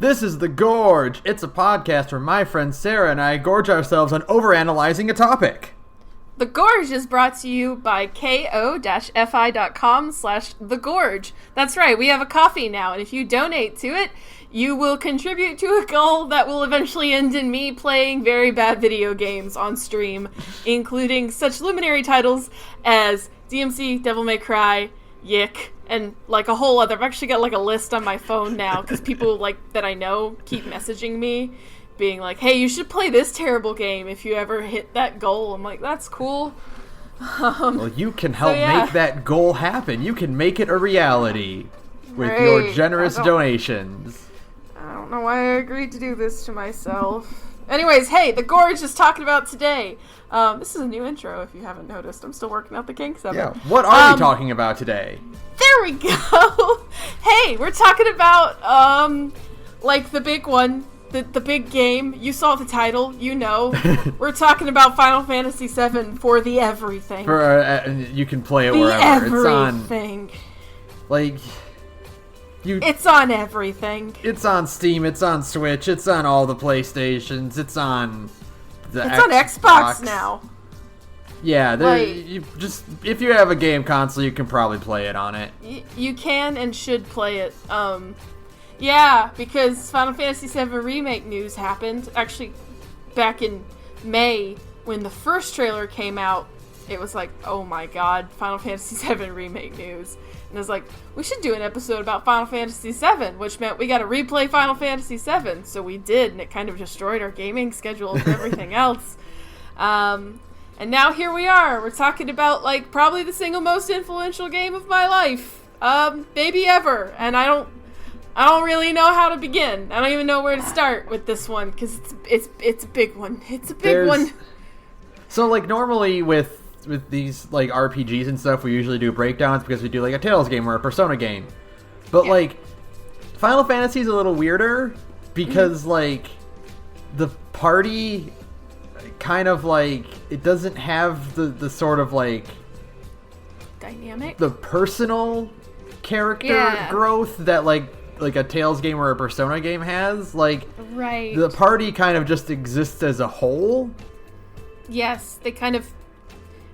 This is The Gorge. It's a podcast where my friend Sara and I gorge ourselves on overanalyzing a topic. The Gorge is brought to you by ko-fi.com/thegorge. That's right, we have a coffee now, and if you donate to it, you will contribute to a goal that will eventually end in me playing very bad video games on stream, including such luminary titles as DMC, Devil May Cry, Yick, and like a whole other. I've actually got like a list on my phone now because people like that I know keep messaging me being like, hey, you should play this terrible game if you ever hit that goal. I'm like, that's cool. Well, you can help make that goal happen. You can make it a reality with your generous donations. I don't know why I agreed to do this to myself. Anyways, hey, The Gorge is talking about today. This is a new intro, if you haven't noticed. I'm still working out the kinks of it. Yeah, what are we talking about today? There we go! Hey, we're talking about, like, the big one, the big game. You saw the title, you know. We're talking about Final Fantasy VII for the everything. You can play it wherever. Everything. It's on everything. It's on Steam, it's on Switch, it's on all the PlayStations, it's on on Xbox now. Yeah, if you have a game console, you can probably play it on it. You can and should play it. Yeah, because Final Fantasy VII Remake news happened. Actually, back in May, when the first trailer came out, it was like, oh my god, Final Fantasy VII Remake news. And I was like, we should do an episode about Final Fantasy VII, which meant we got to replay Final Fantasy VII. So we did, and it kind of destroyed our gaming schedule and everything else. And now here we are. We're talking about, like, probably the single most influential game of my life. Maybe ever. And I don't really know how to begin. I don't even know where to start with this one, because it's a big one. It's a big one. So, like, normally with these, like, RPGs and stuff, we usually do breakdowns because we do, like, a Tales game or a Persona game. But, like, Final Fantasy is a little weirder because, like, the party kind of, like, it doesn't have the sort of, like, dynamic? The personal character growth that, like a Tales game or a Persona game has. Like, right. The party kind of just exists as a whole. Yes, they kind of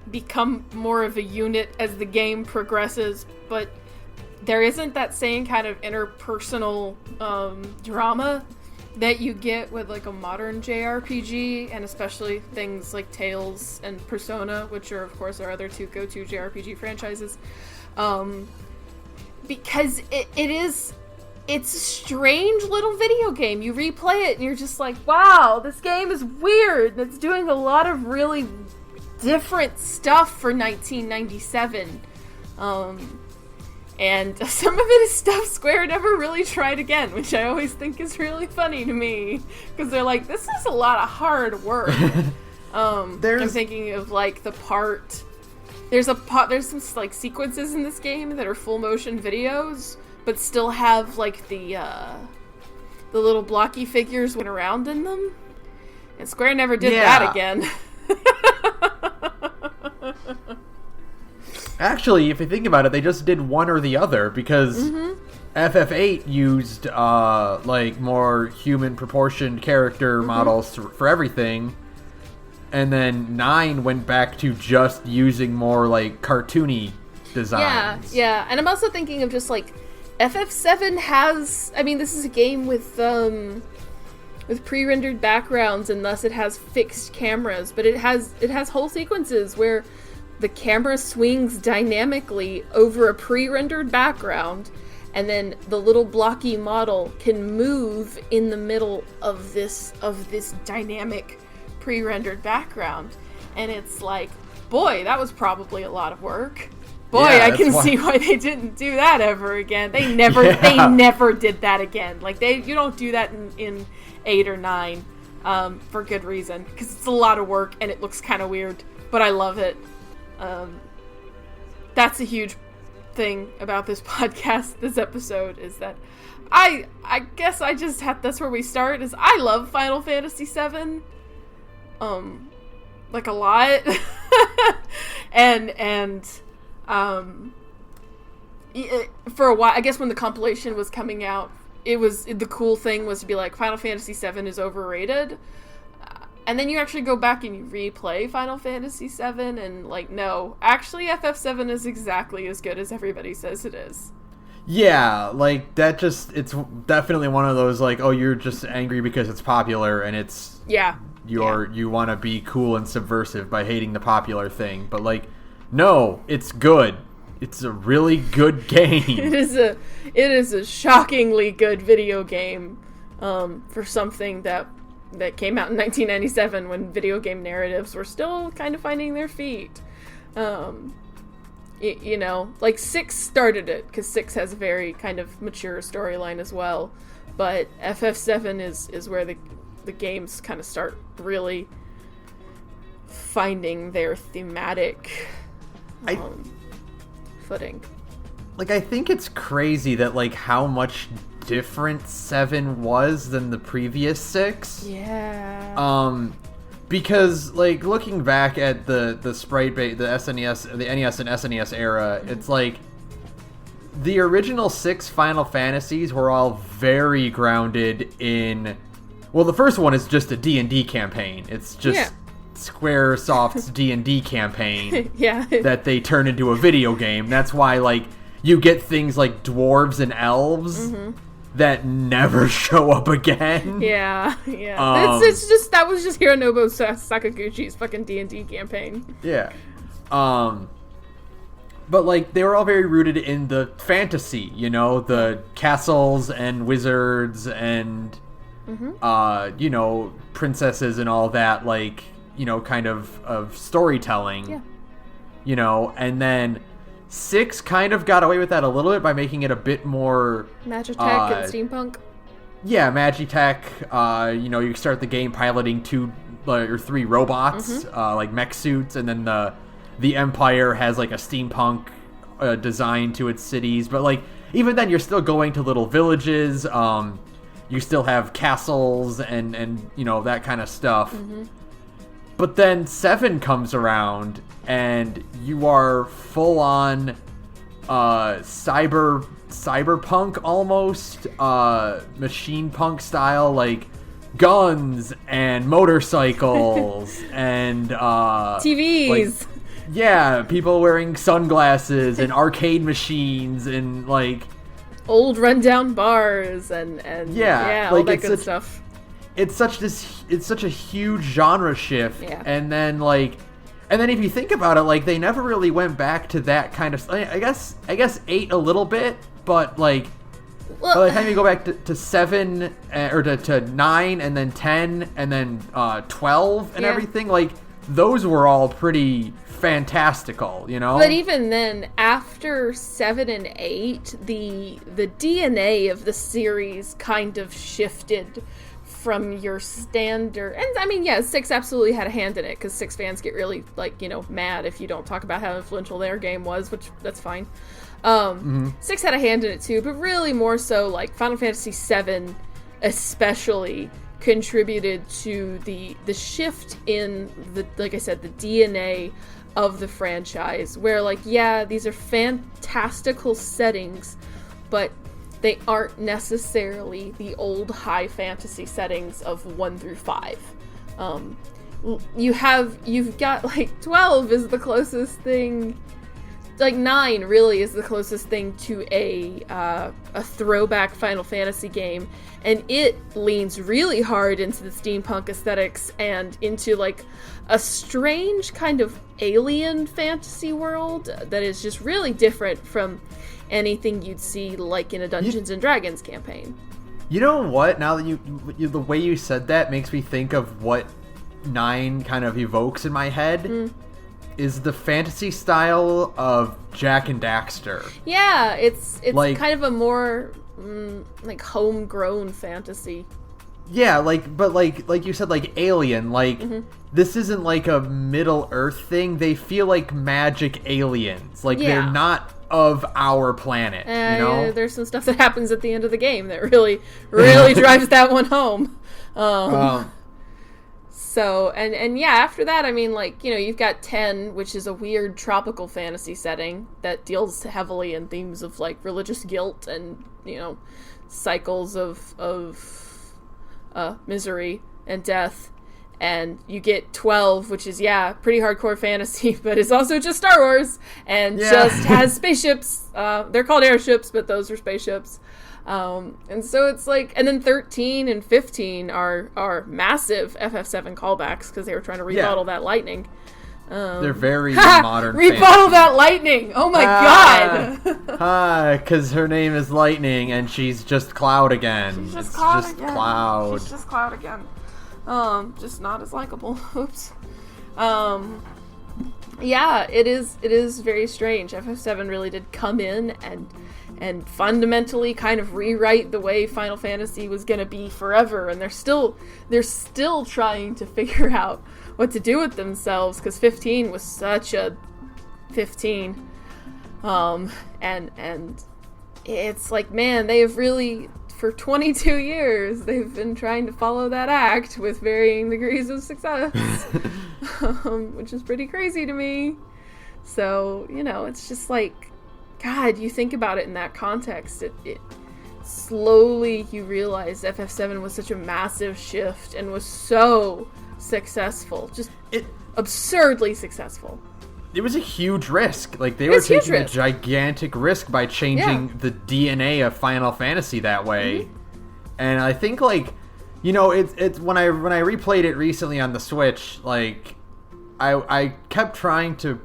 become more of a unit as the game progresses, but there isn't that same kind of interpersonal drama that you get with like a modern JRPG, and especially things like Tales and Persona, which are of course our other two go-to JRPG franchises, because it's a strange little video game. You replay it and you're just like, wow, this game is weird. It's doing a lot of really different stuff for 1997. And some of it is stuff Square never really tried again, which I always think is really funny to me. Because they're like, this is a lot of hard work. I'm thinking of like the part... There's some like sequences in this game that are full motion videos, but still have like the little blocky figures went around in them. And Square never did that again. Actually, if you think about it, they just did one or the other, because FF8 used like more human proportioned character models for everything, and then 9 went back to just using more like cartoony designs. Yeah, and I'm also thinking of just like FF7 has, I mean, this is a game with pre-rendered backgrounds, and thus it has fixed cameras, but it has whole sequences where the camera swings dynamically over a pre-rendered background, and then the little blocky model can move in the middle of this dynamic pre-rendered background. And it's like, boy, that was probably a lot of work. Boy, I can see why they didn't do that ever again. They never did that again. Like, you don't do that in 8 or 9 for good reason, because it's a lot of work and it looks kind of weird, but I love it. That's a huge thing about this podcast, this episode, is that I guess I just have, that's where we start, is I love Final Fantasy VII, like a lot, and for a while, I guess when the compilation was coming out the cool thing was to be like, Final Fantasy VII is overrated. And then you actually go back and you replay Final Fantasy VII, and like, no, actually FF7 is exactly as good as everybody says it is. Yeah, like, it's definitely one of those, like, oh, you're just angry because it's popular, and it's... Yeah. You want to be cool and subversive by hating the popular thing, but, like, no, it's good. It's a really good game. It is a shockingly good video game, for something that came out in 1997 when video game narratives were still kind of finding their feet. You know, like 6 started it, because 6 has a very kind of mature storyline as well, but FF7 is where the games kind of start really finding their thematic footing. Like, I think it's crazy that, like, how much different 7 was than the previous 6. Yeah. Because, like, looking back at the sprite the SNES, the NES and SNES era, it's like the original 6 Final Fantasies were all very grounded in... Well, the first one is just a D&D campaign. It's just Squaresoft's D&D campaign that they turn into a video game. That's why, like, you get things like dwarves and elves that never show up again. Yeah. It's just, that was just Hironobu Sakaguchi's fucking D&D campaign. Yeah. But, like, they were all very rooted in the fantasy, you know, the castles and wizards and, you know, princesses and all that, like, you know, kind of storytelling. Yeah. You know, and then 6 kind of got away with that a little bit by making it a bit more... Magitech and steampunk? Yeah, Magitech. You know, you start the game piloting 2 or 3 robots, like mech suits, and then the Empire has, like, a steampunk design to its cities. But, like, even then, you're still going to little villages. You still have castles and you know, that kind of stuff. But then 7 comes around, and you are full on cyberpunk almost, machine punk style, like guns and motorcycles and TVs. Like, yeah, people wearing sunglasses and arcade machines and like old rundown bars and yeah, all that good stuff. It's such a huge genre shift, and then if you think about it, like, they never really went back to that kind of. I guess 8 a little bit, but like, by the time you go back to 7 or to 9 and then 10 and then 12 and everything, like, those were all pretty fantastical, you know. But even then, after 7 and 8, the DNA of the series kind of shifted from your standard, and I mean, 6 absolutely had a hand in it, because 6 fans get really, like, you know, mad if you don't talk about how influential their game was, which, that's fine. 6 had a hand in it too, but really more so, like, Final Fantasy VII especially contributed to the shift in the, like I said, the DNA of the franchise, where, like, these are fantastical settings, but they aren't necessarily the old high fantasy settings of 1 through 5. You've got, like, 12 is the closest thing, like 9 really is the closest thing to a throwback Final Fantasy game, and it leans really hard into the steampunk aesthetics and into, like, a strange kind of alien fantasy world that is just really different from anything you'd see, like, in a Dungeons and Dragons campaign. You know what? Now that you the way you said that makes me think of what 9 kind of evokes in my head. Is the fantasy style of Jak and Daxter. Yeah, it's like, kind of a more like homegrown fantasy. Yeah, but you said, like, alien, like, this isn't like a Middle Earth thing. They feel like magic aliens. Like, they're not of our planet, you know? There's some stuff that happens at the end of the game that really, really drives that one home. So, and yeah, after that, I mean, like, you know, you've got 10, which is a weird tropical fantasy setting that deals heavily in themes of, like, religious guilt and, you know, cycles of misery and death. And you get 12, which is, yeah, pretty hardcore fantasy, but it's also just Star Wars, and just has spaceships. They're called airships, but those are spaceships. And so it's like, and then 13 and 15 are massive FF7 callbacks, because they were trying to rebottle that lightning. They're very modern rebottle fantasy. That lightning! Oh my god! Because her name is Lightning, and she's just Cloud again. She's just Cloud. She's just Cloud again. Just not as likable. Oops. Yeah, it is very strange. FF7 really did come in and fundamentally kind of rewrite the way Final Fantasy was going to be forever, and they're still trying to figure out what to do with themselves, because 15 was such a 15. And it's like, man, they have really, for 22 years, they've been trying to follow that act with varying degrees of success, which is pretty crazy to me. So, you know, it's just like, God, you think about it in that context, it slowly you realize FF7 was such a massive shift and was so successful, just absurdly successful. It was a huge risk. Like, they were taking a gigantic risk by changing the DNA of Final Fantasy that way. Mm-hmm. And I think, like, you know, it's when I replayed it recently on the Switch, like, I kept trying to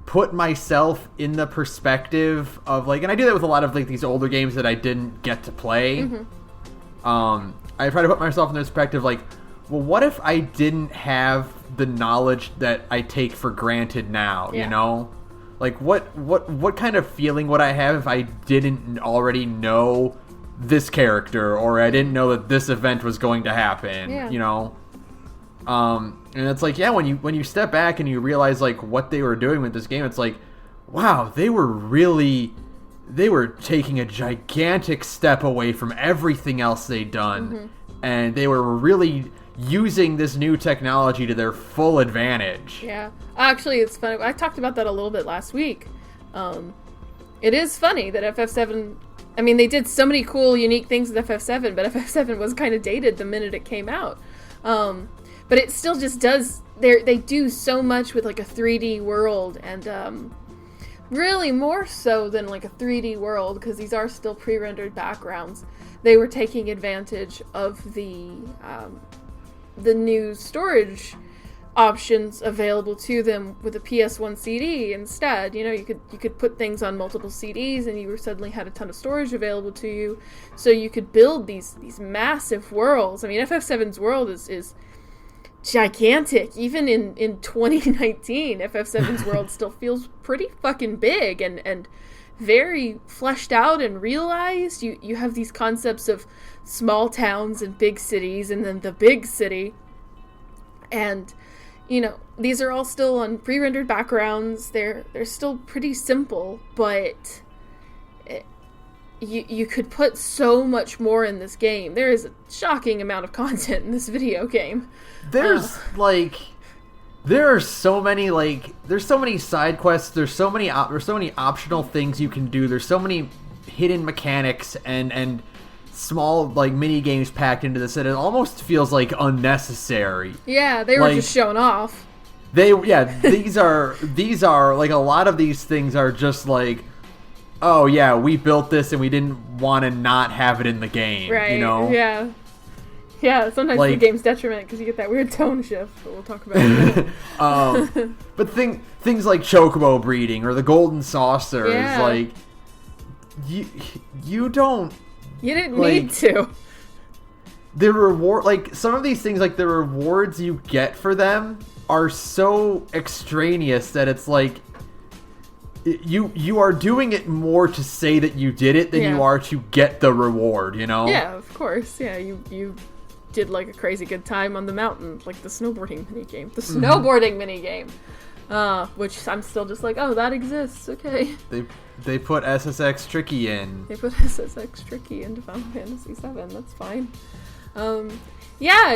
put myself in the perspective of, like, and I do that with a lot of, like, these older games that I didn't get to play. Mm-hmm. I try to put myself in the perspective, like, well, what if I didn't have the knowledge that I take for granted now, you know? Like, what kind of feeling would I have if I didn't already know this character, or I didn't know that this event was going to happen, you know? And it's like, yeah, when you step back and you realize, like, what they were doing with this game, it's like, wow, they were taking a gigantic step away from everything else they'd done. Mm-hmm. And they were really using this new technology to their full advantage. Yeah. Actually, it's funny. I talked about that a little bit last week. It is funny that FF7, I mean, they did so many cool, unique things with FF7, but FF7 was kind of dated the minute it came out. But it still just does, they do so much with, like, a 3D world, and really more so than, like, a 3D world, because these are still pre-rendered backgrounds. They were taking advantage of the new storage options available to them with a PS1 CD instead. You know, you could put things on multiple CDs, and you suddenly had a ton of storage available to you, so you could build these massive worlds. I mean, FF7's world is gigantic. Even in 2019, FF7's world still feels pretty fucking big and very fleshed out and realized. You have these concepts of small towns and big cities, and then the big city. And, you know, these are all still on pre-rendered backgrounds. They're still pretty simple, but you could put so much more in this game. There is a shocking amount of content in this video game. There's there are so many, like, there's so many side quests, there's so many optional things you can do, there's so many hidden mechanics and small, like, mini games packed into this that it almost feels like unnecessary. Yeah, they were just showing off. These are like, a lot of these things are just like, oh yeah, we built this and we didn't want to not have it in the game, right? You know? Yeah, sometimes the game's detriment because you get that weird tone shift, but we'll talk about it. But things like chocobo breeding or the golden saucer is like, you don't. You didn't need to. The reward, like, some of these things, like, the rewards you get for them are so extraneous that it's like, you are doing it more to say that you did it than you are to get the reward, you know? Yeah, of course. Yeah, you did, like, a crazy good time on the mountain, like the snowboarding minigame. The snowboarding minigame. Which I'm still just like, oh, that exists, okay. They put SSX Tricky in. They put SSX Tricky into Final Fantasy VII, that's fine. Yeah,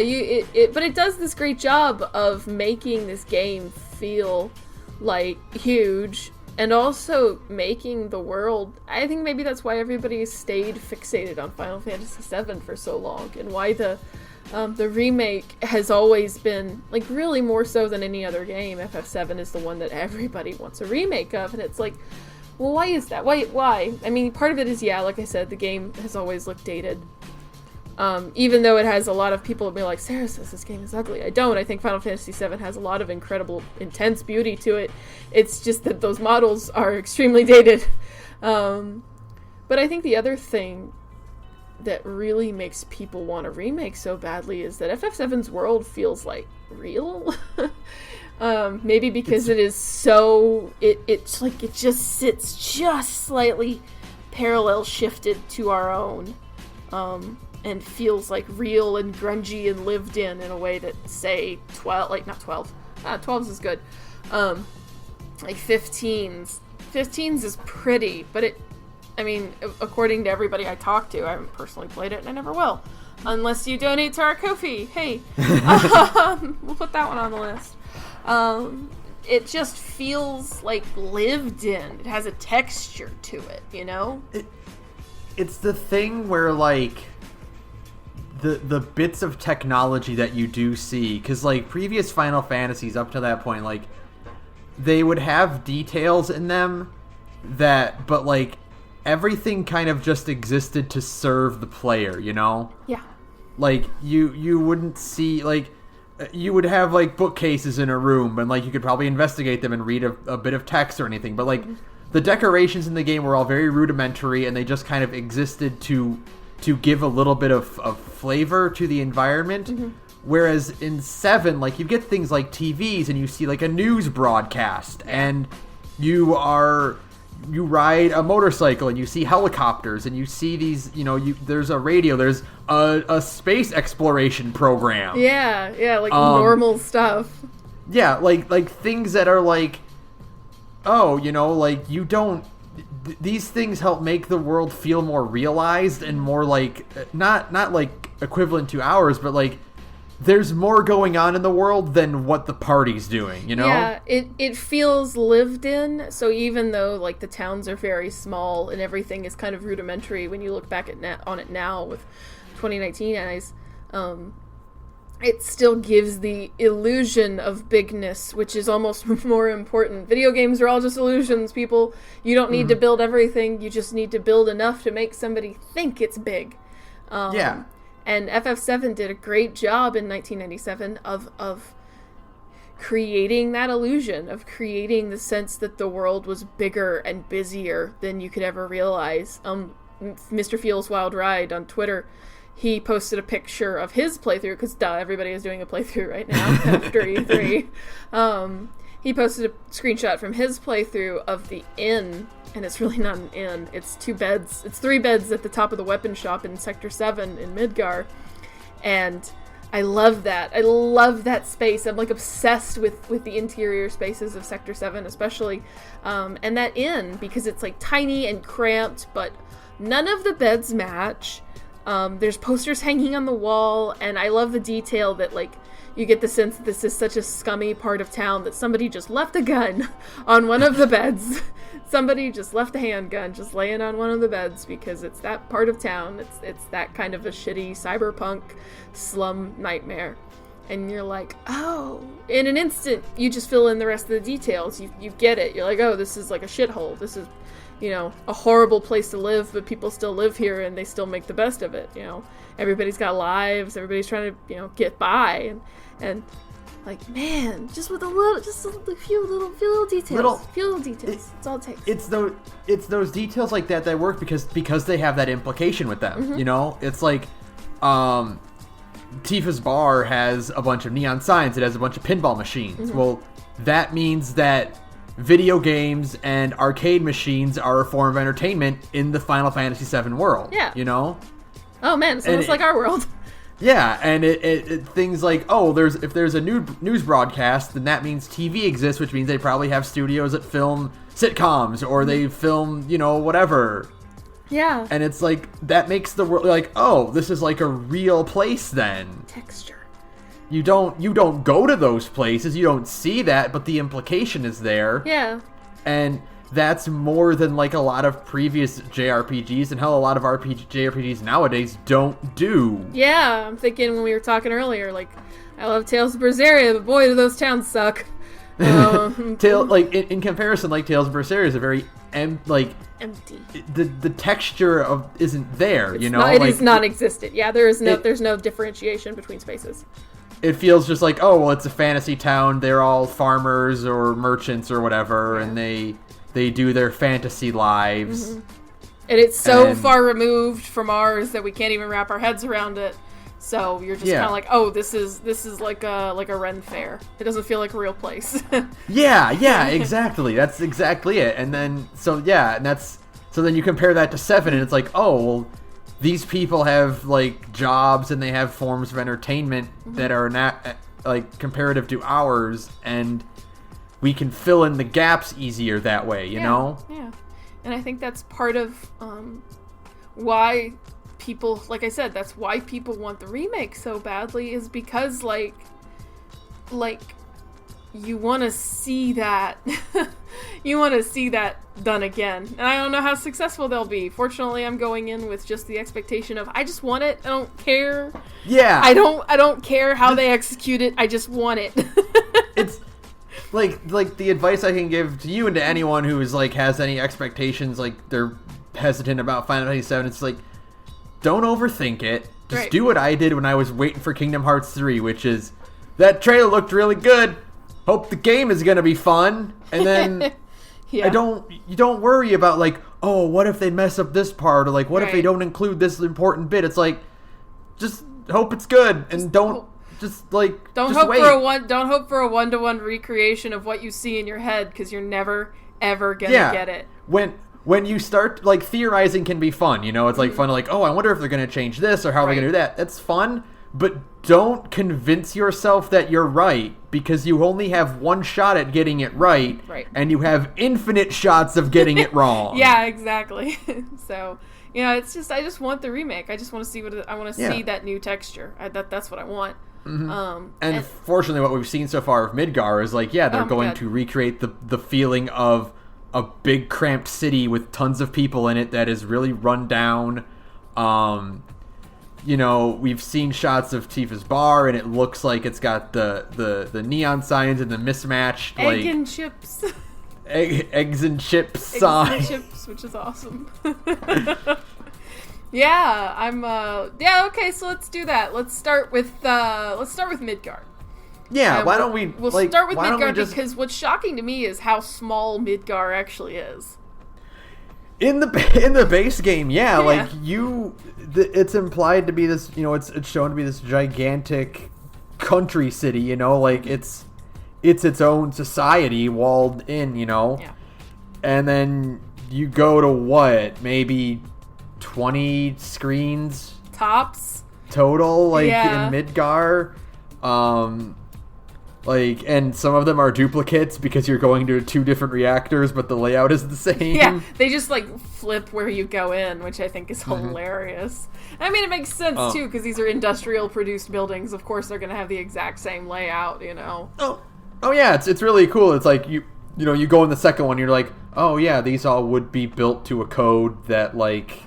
but it does this great job of making this game feel like huge, and also making the world. I think maybe that's why everybody stayed fixated on Final Fantasy VII for so long, and why the remake has always been, like, really more so than any other game. FF7 is the one that everybody wants a remake of, and it's like, well, why is that? Why? I mean, part of it is, yeah, like I said, the game has always looked dated. Even though it has a lot of people be like, Sara says this game is ugly. I don't. I think Final Fantasy VII has a lot of incredible, intense beauty to it. It's just that those models are extremely dated. But I think the other thing that really makes people want a remake so badly is that FF7's world feels like real. Maybe because it is so... It's like it just sits just slightly parallel shifted to our own. And feels like real and grungy and lived in a way that, say, 12, like, not 12. 12's is good. Like 15's. 15's is pretty, but I mean, according to everybody I talked to, I haven't personally played it and I never will. Unless you donate to our Ko-fi. Hey. We'll put that one on the list. It just feels like lived in. It has a texture to it, you know? It's the thing where, like... The bits of technology that you do see, because, like, previous Final Fantasies up to that point, like, they would have details in them but, like, everything kind of just existed to serve the player, you know? Yeah. Like, you wouldn't see, like, you would have, like, bookcases in a room, and, like, you could probably investigate them and read a bit of text or anything, but, like, the decorations in the game were all very rudimentary, and they just kind of existed to give a little bit of flavor to the environment. Whereas in 7, like, you get things like TVs and you see, like, a news broadcast, and you ride a motorcycle and you see helicopters and you see these, you know, there's a radio, there's a space exploration program. Yeah, like normal stuff. Yeah, like things that are like, oh, you know, like, you don't... These things help make the world feel more realized and more like not like equivalent to ours, but like there's more going on in the world than what the party's doing, you know? Yeah, it feels lived in. So even though like the towns are very small and everything is kind of rudimentary when you look back on it now with 2019 eyes, it still gives the illusion of bigness, which is almost more important. Video games are all just illusions, people. You don't need to build everything. You just need to build enough to make somebody think it's big. Yeah. And FF7 did a great job in 1997 of creating that illusion, of creating the sense that the world was bigger and busier than you could ever realize. Mr. Feels Wild Ride on Twitter, he posted a picture of his playthrough, because everybody is doing a playthrough right now after E3. He posted a screenshot from his playthrough of the inn, and it's really not an inn. It's 2 beds. It's 3 beds at the top of the weapon shop in Sector 7 in Midgar. And I love that. I love that space. I'm like obsessed with the interior spaces of Sector 7 especially. And that inn, because it's like tiny and cramped, but none of the beds match. There's posters hanging on the wall, and I love the detail that, like, you get the sense that this is such a scummy part of town that somebody just left a gun on one of the beds. Somebody just left a handgun just laying on one of the beds because it's that part of town. It's that kind of a shitty cyberpunk slum nightmare. And you're like, oh, in an instant, you just fill in the rest of the details. You get it. You're like, oh, this is like a shithole. This is, you know, a horrible place to live, but people still live here and they still make the best of it, you know. Everybody's got lives, everybody's trying to, you know, get by, and like, man, just with a few little details. That's all it takes. It's those details like that work because they have that implication with them, you know? It's like, Tifa's bar has a bunch of neon signs, it has a bunch of pinball machines. Well, that means that video games and arcade machines are a form of entertainment in the Final Fantasy VII world. Yeah. You know? Oh man, so it's like our world. Yeah, and it things like, oh, if there's a news broadcast, then that means TV exists, which means they probably have studios that film sitcoms, or they film, you know, whatever. Yeah. And it's like, that makes the world, like, oh, this is like a real place then. Texture. You don't go to those places, you don't see that, but the implication is there. Yeah. And that's more than like a lot of previous JRPGs, and how a lot of JRPGs nowadays don't do. Yeah, I'm thinking when we were talking earlier, like, I love Tales of Berseria, but boy, do those towns suck. In comparison, like, Tales of Berseria is a very empty. The texture of isn't there, you know? It is non-existent. Yeah, there's no differentiation between spaces. It feels just like, oh, well, it's a fantasy town. They're all farmers or merchants or whatever, and they do their fantasy lives. Mm-hmm. And it's so far removed from ours that we can't even wrap our heads around it. So you're just kind of like, oh, this is like a Ren fair. It doesn't feel like a real place. yeah, exactly. That's exactly it. And then so then you compare that to 7, and it's like, oh, well, these people have like jobs and they have forms of entertainment that are not like comparative to ours, and we can fill in the gaps easier that way, you know? Yeah. And I think that's part of why people, like I said, that's why people want the remake so badly, is because like you want to see that done again. And I don't know how successful they'll be. Fortunately, I'm going in with just the expectation of, I just want it. I don't care. Yeah. I don't care how they execute it. I just want it. It's like the advice I can give to you and to anyone who is like has any expectations, like they're hesitant about Final Fantasy 7. It's like, don't overthink it. Just do what I did when I was waiting for Kingdom Hearts 3, which is, that trailer looked really good. Hope the game is gonna be fun. And then you don't worry about like, oh, what if they mess up this part, or like, what if they don't include this important bit? It's like, just hope it's good, and don't hope for a one-to-one recreation of what you see in your head, because you're never ever gonna get it. When you start, like, theorizing can be fun, you know? It's, like, fun to, like, oh, I wonder if they're going to change this, or how they're going to do that. That's fun, but don't convince yourself that you're right, because you only have one shot at getting it right. And you have infinite shots of getting it wrong. Yeah, exactly. So, you know, it's just, I just want the remake. I just want to see see that new texture. That's what I want. Mm-hmm. And fortunately, what we've seen so far of Midgar is, like, they're going to recreate the feeling of a big cramped city with tons of people in it that is really run down. You know, we've seen shots of Tifa's bar, and it looks like it's got the neon signs and the mismatched egg and chips. Eggs and chips sign. Eggs and chips, which is awesome. Yeah, okay, so let's do that. Let's start with Midgar. Yeah, why don't we... We'll start with Midgar, because what's shocking to me is how small Midgar actually is. In the base game, like, it's implied to be this, you know, it's shown to be this gigantic country city, you know, like, it's its own society walled in, you know? Yeah. And then you go to what? Maybe 20 screens? Tops? Total, like, in Midgar. Like, and some of them are duplicates because you're going to 2 different reactors, but the layout is the same. Yeah, they just, like, flip where you go in, which I think is hilarious. I mean, it makes sense, too, because these are industrial-produced buildings. Of course, they're going to have the exact same layout, you know? Oh yeah, it's really cool. It's like, you know, you go in the second one, you're like, oh, yeah, these all would be built to a code that, like,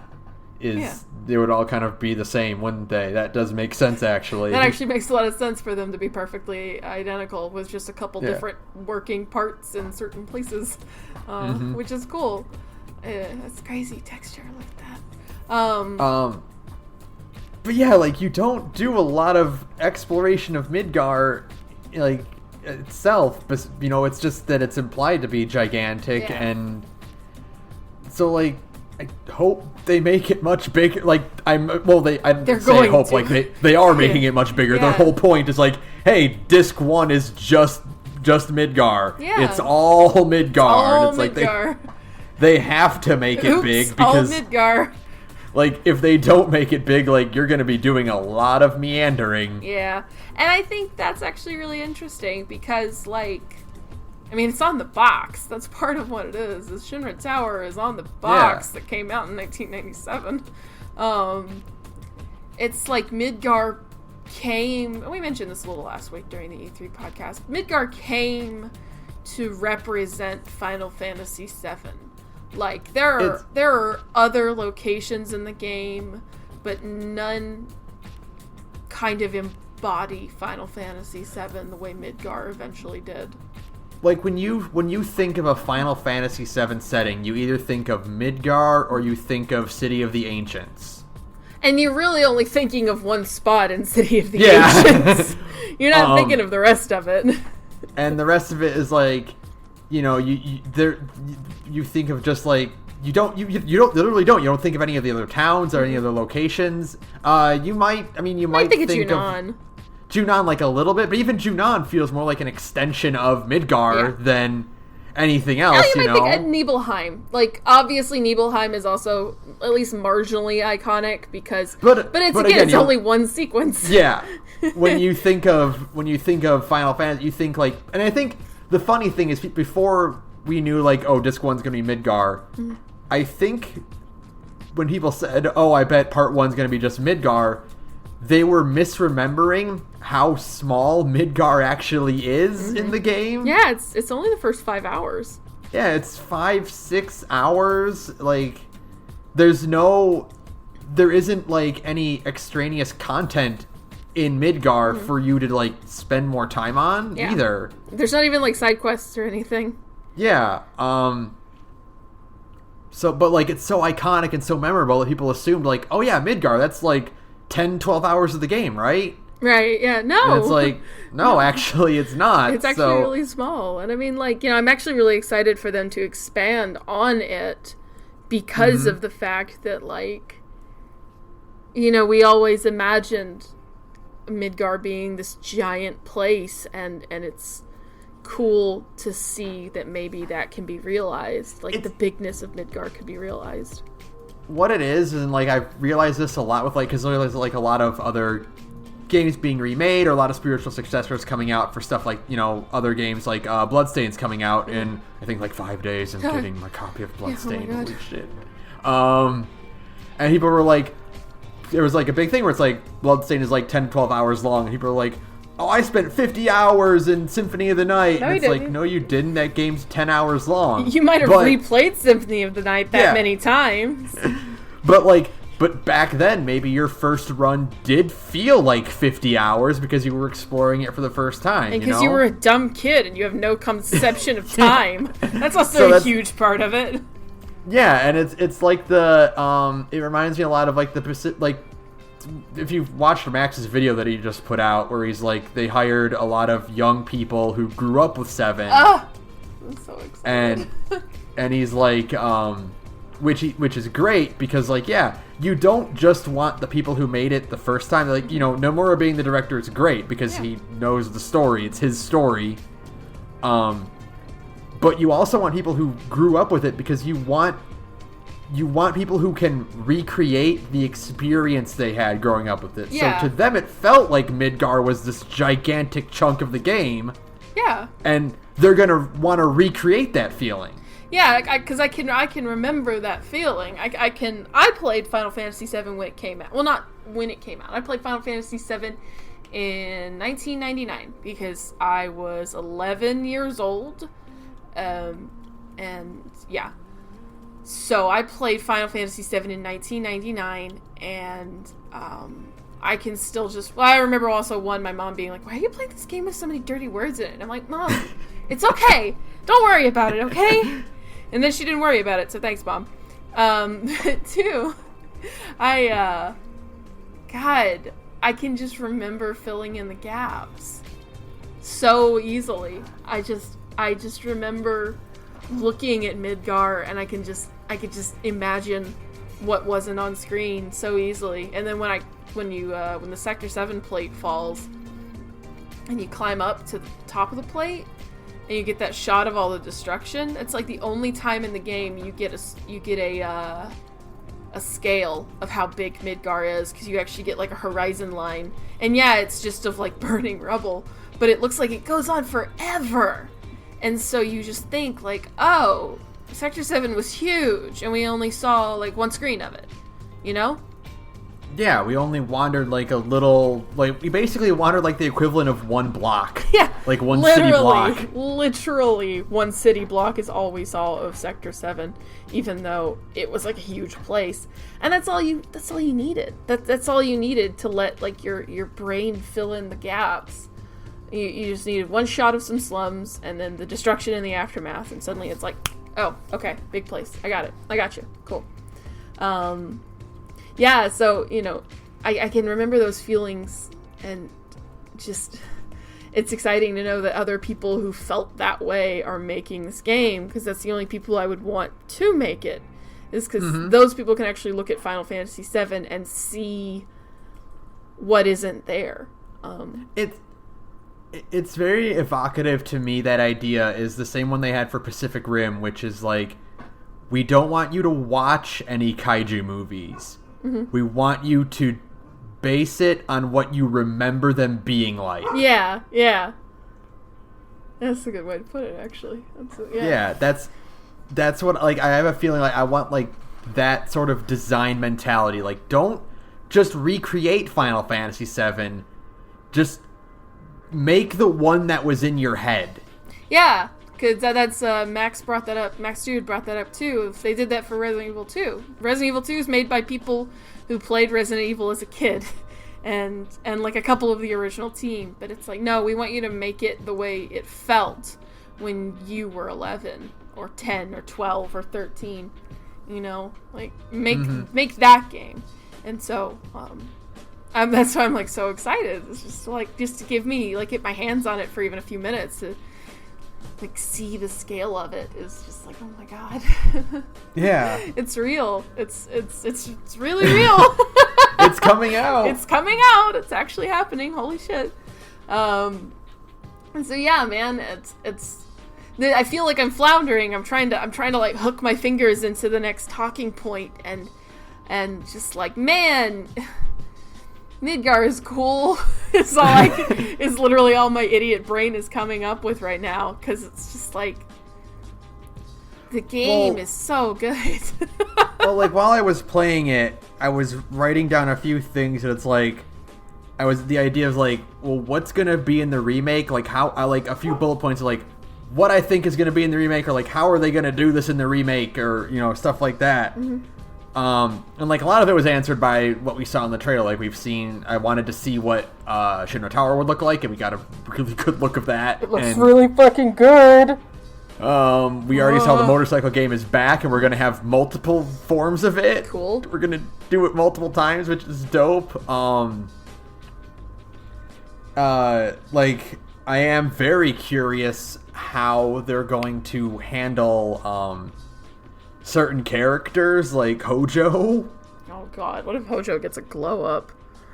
is... They would all kind of be the same, wouldn't they? That does make sense, actually. That actually makes a lot of sense for them to be perfectly identical, with just a couple different working parts in certain places, which is cool. That's crazy texture like that. But yeah, like, you don't do a lot of exploration of Midgar, like, itself, but, you know, it's just that it's implied to be gigantic, and so, like, I hope they make it much bigger. Like, I didn't say hope, like, they are making it much bigger. Their whole point is like, hey, disc 1 is just Midgar. Yeah. It's all Midgar. It's Midgar. Like they have to make it big, because all Midgar. Like, if they don't make it big, like, you're going to be doing a lot of meandering. Yeah. And I think that's actually really interesting, because, like, I mean, it's on the box. That's part of what it is. The Shinra Tower is on the box that came out in 1997. It's like Midgar came... We mentioned this a little last week during the E3 podcast. Midgar came to represent Final Fantasy VII. Like, there are other locations in the game, but none kind of embody Final Fantasy VII the way Midgar eventually did. Like, when you think of a Final Fantasy VII setting, you either think of Midgar or you think of City of the Ancients. And you're really only thinking of one spot in City of the Ancients. You're not thinking of the rest of it. And the rest of it is like, you know, you think of just like you don't think of any of the other towns or any other locations. You might think of Junon like a little bit, but even Junon feels more like an extension of Midgar than anything else. Yeah, you might think of Nibelheim. Like, obviously Nibelheim is also at least marginally iconic because but it's only one sequence. Yeah. when you think of Final Fantasy, you think like, and I think the funny thing is before we knew like, oh, disc 1's gonna be Midgar, I think when people said, oh, I bet part 1's gonna be just Midgar, they were misremembering how small Midgar actually is in the game. Yeah, it's only the first 5 hours. Yeah, it's 5-6 hours. Like, there isn't like any extraneous content in Midgar for you to like spend more time on either. There's not even like side quests or anything. Yeah. So, but like, it's so iconic and so memorable that people assumed like, oh yeah, Midgar, that's like 10-12 hours of the game, right? Right, yeah, no. And it's like, no, actually it's not. It's actually really small. And I mean, like, you know, I'm actually really excited for them to expand on it because of the fact that, like, you know, we always imagined Midgar being this giant place, and it's cool to see that maybe that can be realized. Like, the bigness of Midgar could be realized. What it is, and like I've realized this a lot with like, because there's like a lot of other games being remade or a lot of spiritual successors coming out for stuff like, you know, other games like Bloodstain's coming out in I think like 5 days. I'm getting my copy of Bloodstain. Holy shit. And people were like, there was like a big thing where it's like Bloodstain is like 10-12 hours long, and people were like, oh, I spent 50 hours in Symphony of the Night. No, and it's like, no, you didn't. That game's 10 hours long. You might have replayed Symphony of the Night that many times. But back then, maybe your first run did feel like 50 hours because you were exploring it for the first time. And because you were a dumb kid and you have no conception of time. That's also a huge part of it. Yeah, and it's like the it reminds me a lot of like if you've watched Max's video that he just put out, where he's like, they hired a lot of young people who grew up with 7. I'm so excited. And he's like, which is great because like, yeah, you don't just want the people who made it the first time. Like, you know, Nomura being the director is great because he knows the story. It's his story. But you also want people who grew up with it because you want people who can recreate the experience they had growing up with it. Yeah. So to them, it felt like Midgar was this gigantic chunk of the game. Yeah. And they're going to want to recreate that feeling. Yeah, because I can remember that feeling. I played Final Fantasy VII when it came out. Well, not when it came out. I played Final Fantasy VII in 1999 because I was 11 years old. And yeah. So I played Final Fantasy VII in 1999, and I can still I remember also my mom being like, why are you playing this game with so many dirty words in it? And I'm like, Mom, it's okay. Don't worry about it, okay? And then she didn't worry about it, so thanks, Mom. Two, I can just remember filling in the gaps so easily. I just remember looking at Midgar, and I could just imagine what wasn't on screen so easily. And then when the Sector 7 plate falls and you climb up to the top of the plate and you get that shot of all the destruction, it's like the only time in the game you get a scale of how big Midgar is, because you actually get like a horizon line. And yeah, it's just of like burning rubble, but it looks like it goes on forever. And so you just think, like, oh, Sector 7 was huge, and we only saw, like, one screen of it, you know? Yeah, we only wandered, like, a little, like, we basically wandered, like, the equivalent of one block. Yeah. Like, one city block. Literally, one city block is all we saw of Sector 7, even though it was, like, a huge place. And that's all you needed. That's all you needed to let, like, your brain fill in the gaps. You just needed one shot of some slums, and then the destruction in the aftermath, and suddenly it's like, oh, okay, big place. I got it. I got you. Cool. Yeah, so, you know, I can remember those feelings, and just, it's exciting to know that other people who felt that way are making this game, because that's the only people I would want to make it, is because those people can actually look at Final Fantasy VII and see what isn't there. It's very evocative to me. That idea is the same one they had for Pacific Rim, which is like, we don't want you to watch any kaiju movies. We want you to base it on what you remember them being like. Yeah. That's a good way to put it, actually. That's what, like, I have a feeling like I want, like, that sort of design mentality. Like, don't just recreate Final Fantasy VII. Just make the one that was in your head. Yeah, because that's Max brought that up. Max Dude brought that up too. If they did that for Resident Evil 2. Resident Evil 2 is made by people who played Resident Evil as a kid, and like a couple of the original team. But it's like, no, we want you to make it the way it felt when you were 11 or 10 or 12 or 13. You know, like make that game. And so that's why I'm like so excited. It's just to give me, like, get my hands on it for even a few minutes to, like, see the scale of it is just like, oh my god. Yeah. It's real. It's really real. It's coming out. It's coming out. It's actually happening. Holy shit. And so yeah, man, it's I feel like I'm floundering. I'm trying to like hook my fingers into the next talking point and just like, man, Midgar is cool. It's all is literally all my idiot brain is coming up with right now, because it's just like, the game is so good. Well, like, while I was playing it, I was writing down a few things, and it's like, the idea of like, well, what's gonna be in the remake? Like, how I like a few bullet points of like what I think is gonna be in the remake, or like how are they gonna do this in the remake, or, you know, stuff like that. And like a lot of it was answered by what we saw in the trailer. Like, I wanted to see what Shinra Tower would look like, and we got a really good look of that. It looks really fucking good. We already saw the motorcycle game is back, and we're gonna have multiple forms of it. Cool. We're gonna do it multiple times, which is dope. Like, I am very curious how they're going to handle certain characters, like Hojo. Oh god, what if Hojo gets a glow up?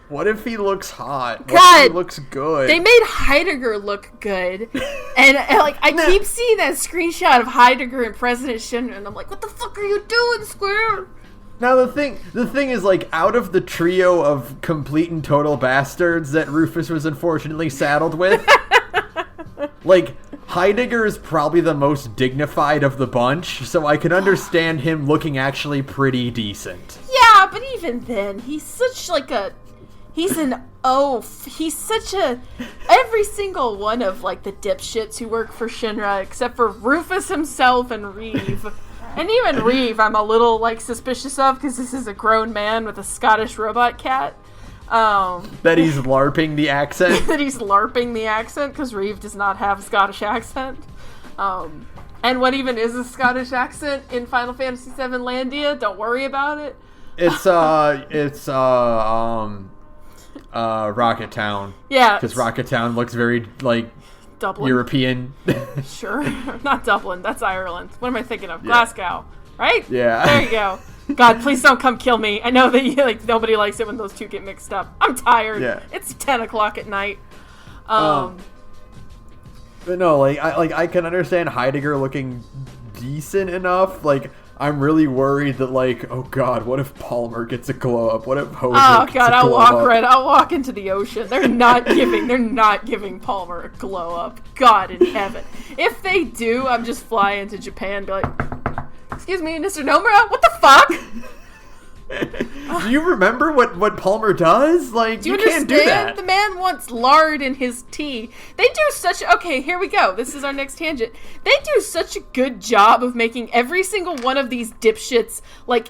What if he looks hot? God, what if he looks good? They made Heidegger look good, and like I keep seeing that screenshot of Heidegger and President Shinra, and I'm like, what the fuck are you doing, Square? Now the thing is, like, out of the trio of complete and total bastards that Rufus was unfortunately saddled with, like, Heidegger is probably the most dignified of the bunch, so I can understand him looking actually pretty decent. Yeah, but even then, he's such like he's an oaf. He's such every single one of, like, the dipshits who work for Shinra, except for Rufus himself and Reeve. And even Reeve, I'm a little, like, suspicious of, because this is a grown man with a Scottish robot cat. That he's LARPing the accent? That he's LARPing the accent, because Reeve does not have a Scottish accent. And what even is a Scottish accent in Final Fantasy VII Landia? Don't worry about it. It's Rocket Town. Yeah. Because Rocket Town looks very, like, Dublin. European. Sure. Not Dublin. That's Ireland. What am I thinking of? Glasgow. Right? Yeah. There you go. God, please don't come kill me. I know that nobody likes it when those two get mixed up. I'm tired. Yeah. It's 10 o'clock at night. But no, like I can understand Heidegger looking decent enough. Like, I'm really worried that, like, oh god, what if Palmer gets a glow up? What if Hojo Oh gets god, a glow up? I'll walk into the ocean. They're not giving Palmer a glow up. God in heaven. If they do, I'm just flying to Japan and be like, excuse me, Mr. Nomura, what the fuck? Do you remember what Palmer does? Like, you can't do that. The man wants lard in his tea. They do okay, here we go. This is our next tangent. They do such a good job of making every single one of these dipshits, like,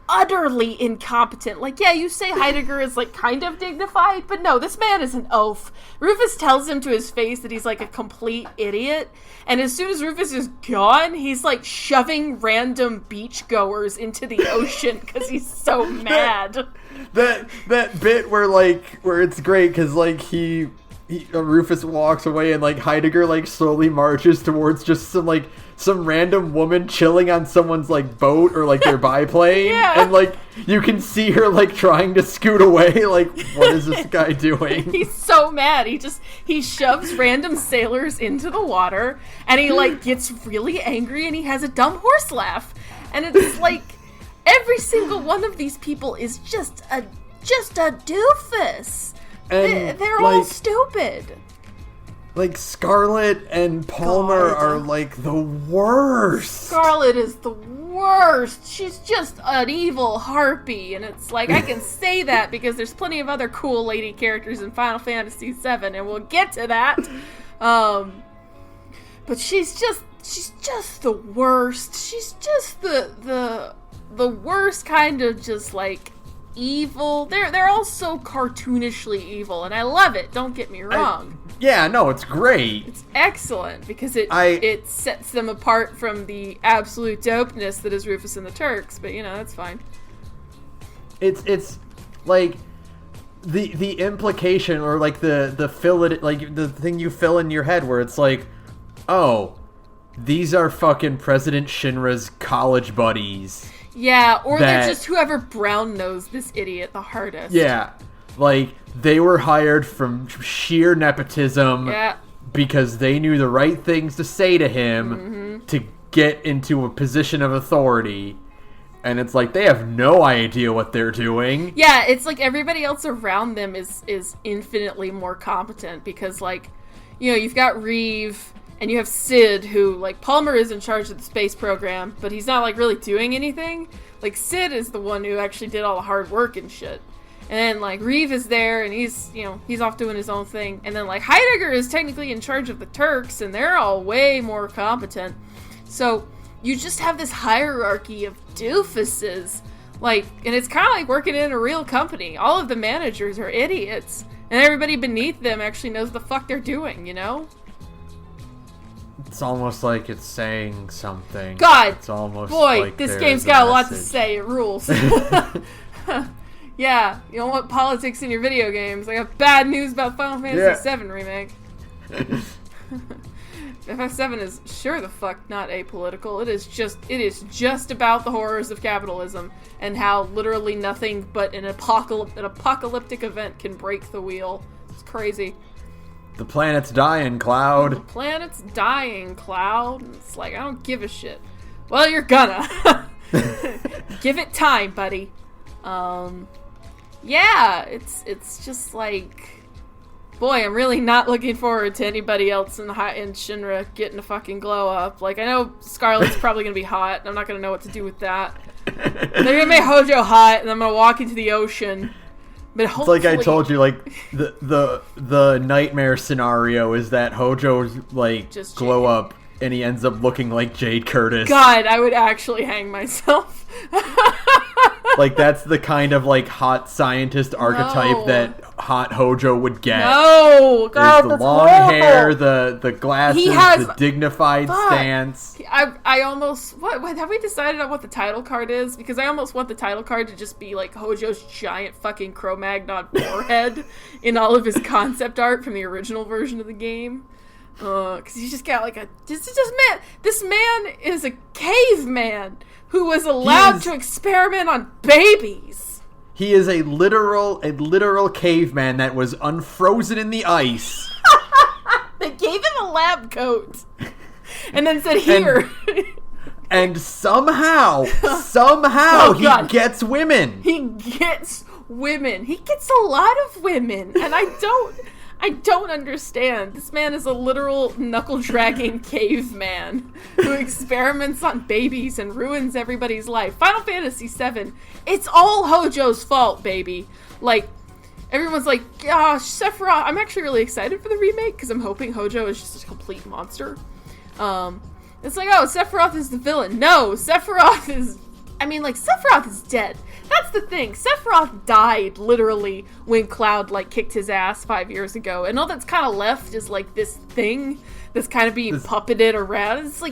utterly incompetent. Like, yeah, you say Heidegger is, like, kind of dignified, but no, this man is an oaf. Rufus tells him to his face that he's, like, a complete idiot, and as soon as Rufus is gone, he's, like, shoving random beachgoers into the ocean because he's so mad. That bit where it's great because, like, Rufus walks away and, like, Heidegger, like, slowly marches towards just some random woman chilling on someone's, like, boat or, like, their biplane. Yeah. And, like, you can see her, like, trying to scoot away. Like, what is this guy doing? He's so mad. He shoves random sailors into the water, and he, like, gets really angry, and he has a dumb horse laugh. And it's, like, every single one of these people is just a doofus. And they're all stupid. Like, Scarlet and Palmer are, like, the worst. Scarlet is the worst. She's just an evil harpy, and it's like, I can say that because there's plenty of other cool lady characters in Final Fantasy VII, and we'll get to that. But she's just the worst. She's just the worst kind of just, like, evil. They're all so cartoonishly evil, and I love it. Don't get me wrong. Yeah, no, it's great. It's excellent because it sets them apart from the absolute dopeness that is Rufus and the Turks. But you know, that's fine. It's like the implication or like the fill it, like the thing you fill in your head where it's like, oh, these are fucking President Shinra's college buddies. Yeah, or they're just whoever brown nosed this idiot the hardest. Yeah, like they were hired from sheer nepotism because they knew the right things to say to him to get into a position of authority. And it's like, they have no idea what they're doing. Yeah, it's like everybody else around them is infinitely more competent because, like, you know, you've got Reeve and you have Sid, who, like, Palmer is in charge of the space program, but he's not, like, really doing anything. Like, Sid is the one who actually did all the hard work and shit. And then, like, Reeve is there, and he's off doing his own thing. And then, like, Heidegger is technically in charge of the Turks, and they're all way more competent. So you just have this hierarchy of doofuses. Like, and it's kind of like working in a real company. All of the managers are idiots. And everybody beneath them actually knows the fuck they're doing, you know? It's almost like it's saying something. God! It's almost boy, like this game's got a lot to say. It rules. Yeah, you don't want politics in your video games. I got bad news about Final Fantasy VII Remake. FF7 is sure the fuck not apolitical. It is just about the horrors of capitalism and how literally nothing but an apocalyptic event can break the wheel. It's crazy. The planet's dying, Cloud. The planet's dying, Cloud. It's like, I don't give a shit. Well, you're gonna. Give it time, buddy. Yeah, it's just like, boy, I'm really not looking forward to anybody else in Shinra getting a fucking glow up. Like, I know Scarlet's probably gonna be hot, and I'm not gonna know what to do with that. They're gonna make Hojo hot, and I'm gonna walk into the ocean. But hopefully, it's like I told you, like the nightmare scenario is that Hojo's like just glow up, and he ends up looking like Jade Curtis. God, I would actually hang myself. Like, that's the kind of, like, hot scientist archetype that hot Hojo would get. No! God, the long hair, the glasses, the dignified stance. I almost... What, have we decided on what the title card is? Because I almost want the title card to just be, like, Hojo's giant fucking Cro-Magnon forehead in all of his concept art from the original version of the game. Because he's just got, like, this man is a caveman who was allowed to experiment on babies. He is a literal caveman that was unfrozen in the ice. They gave him a lab coat. And then said, here. And somehow he God. gets women. He gets women. He gets a lot of women. And I don't understand. This man is a literal knuckle-dragging caveman who experiments on babies and ruins everybody's life. Final Fantasy VII, it's all Hojo's fault, baby. Like, everyone's like, gosh, Sephiroth. I'm actually really excited for the remake because I'm hoping Hojo is just a complete monster. It's like, oh, Sephiroth is the villain. No, Sephiroth is dead. That's the thing. Sephiroth died, literally, when Cloud, kicked his ass 5 years ago. And all that's kind of left is, this thing that's kind of being puppeted around. It's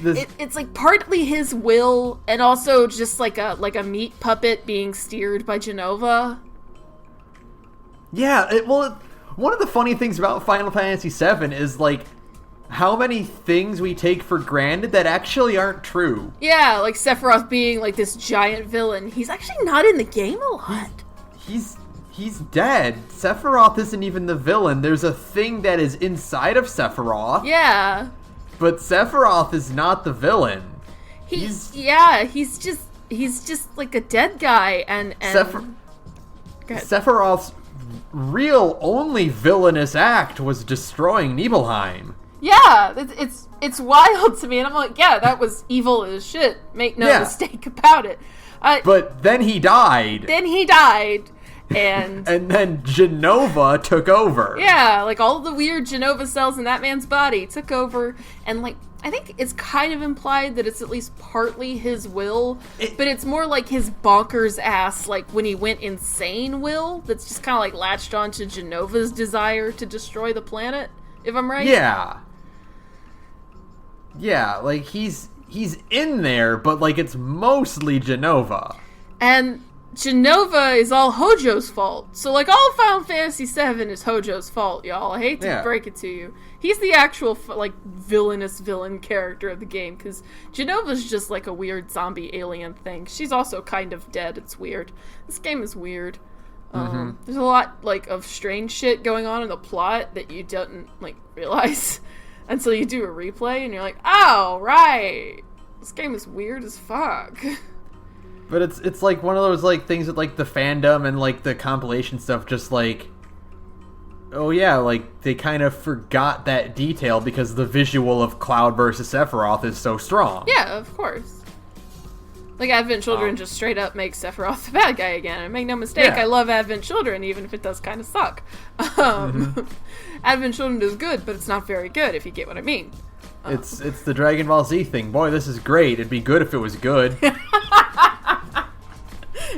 it's partly his will, and also just, a meat puppet being steered by Jenova. Yeah, one of the funny things about Final Fantasy VII is, how many things we take for granted that actually aren't true. Yeah, like Sephiroth being this giant villain. He's actually not in the game a lot. He's dead. Sephiroth isn't even the villain. There's a thing that is inside of Sephiroth. Yeah. But Sephiroth is not the villain. He's just like a dead guy and Sephiroth's real only villainous act was destroying Nibelheim. Yeah, it's wild to me, and I'm like, yeah, that was evil as shit. Make no mistake about it. But then he died. And and then Jenova took over. Yeah, all the weird Jenova cells in that man's body took over, and I think it's kind of implied that it's at least partly his will, but it's more like his bonkers ass, when he went insane will, that's just kind of latched onto Genova's desire to destroy the planet, if I'm right. Yeah. Yeah, he's in there, but it's mostly Jenova. And Jenova is all Hojo's fault. So all Final Fantasy VII is Hojo's fault, y'all. I hate to break it to you. He's the actual villainous villain character of the game, because Genova's just a weird zombie alien thing. She's also kind of dead. It's weird. This game is weird. There's a lot of strange shit going on in the plot that you don't realize until you do a replay and you're like, oh, right, this game is weird as fuck. But it's one of those things that the fandom and the compilation stuff just oh yeah, they kind of forgot that detail because the visual of Cloud versus Sephiroth is so strong. Yeah, of course. Advent Children just straight up makes Sephiroth the bad guy again. And make no mistake, I love Advent Children, even if it does kind of suck. Advent Children is good, but it's not very good, if you get what I mean. It's the Dragon Ball Z thing. Boy, this is great. It'd be good if it was good.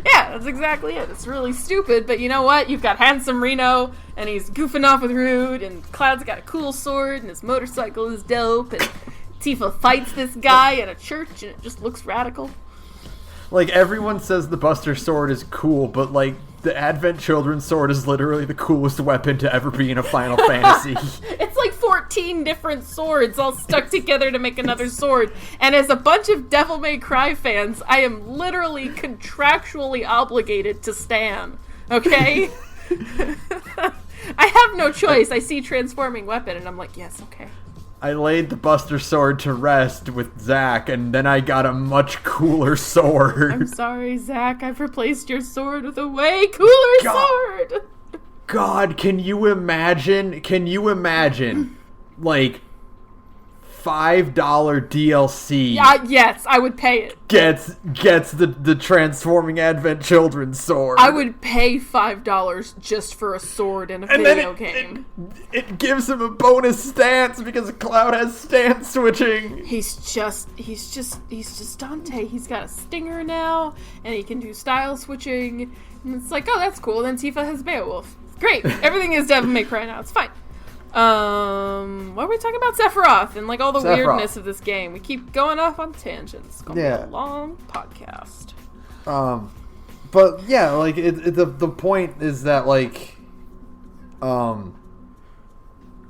Yeah, that's exactly it. It's really stupid, but you know what? You've got handsome Reno, and he's goofing off with Rude, and Cloud's got a cool sword, and his motorcycle is dope, and Tifa fights this guy in a church, and it just looks radical. Everyone says the Buster Sword is cool, but, the Advent Children's sword is literally the coolest weapon to ever be in a Final Fantasy. It's 14 different swords all stuck together to make another sword. And as a bunch of Devil May Cry fans, I am literally contractually obligated to stan. Okay? I have no choice. I see transforming weapon, and I'm like, yes, okay. I laid the Buster Sword to rest with Zack, and then I got a much cooler sword. I'm sorry, Zack. I've replaced your sword with a way cooler sword. God, can you imagine? $5 DLC. Yeah, yes, I would pay it. Gets the transforming Advent Children's sword. I would pay $5 just for a sword in a video game. It gives him a bonus stance because Cloud has stance switching. He's just Dante. He's got a stinger now, and he can do style switching. And it's oh, that's cool. Then Tifa has Beowulf. Great. Everything is Devil May Cry now. It's fine. What are we talking about? Sephiroth and all the weirdness of this game. We keep going off on tangents. It's gonna be a long podcast. But yeah, the point is that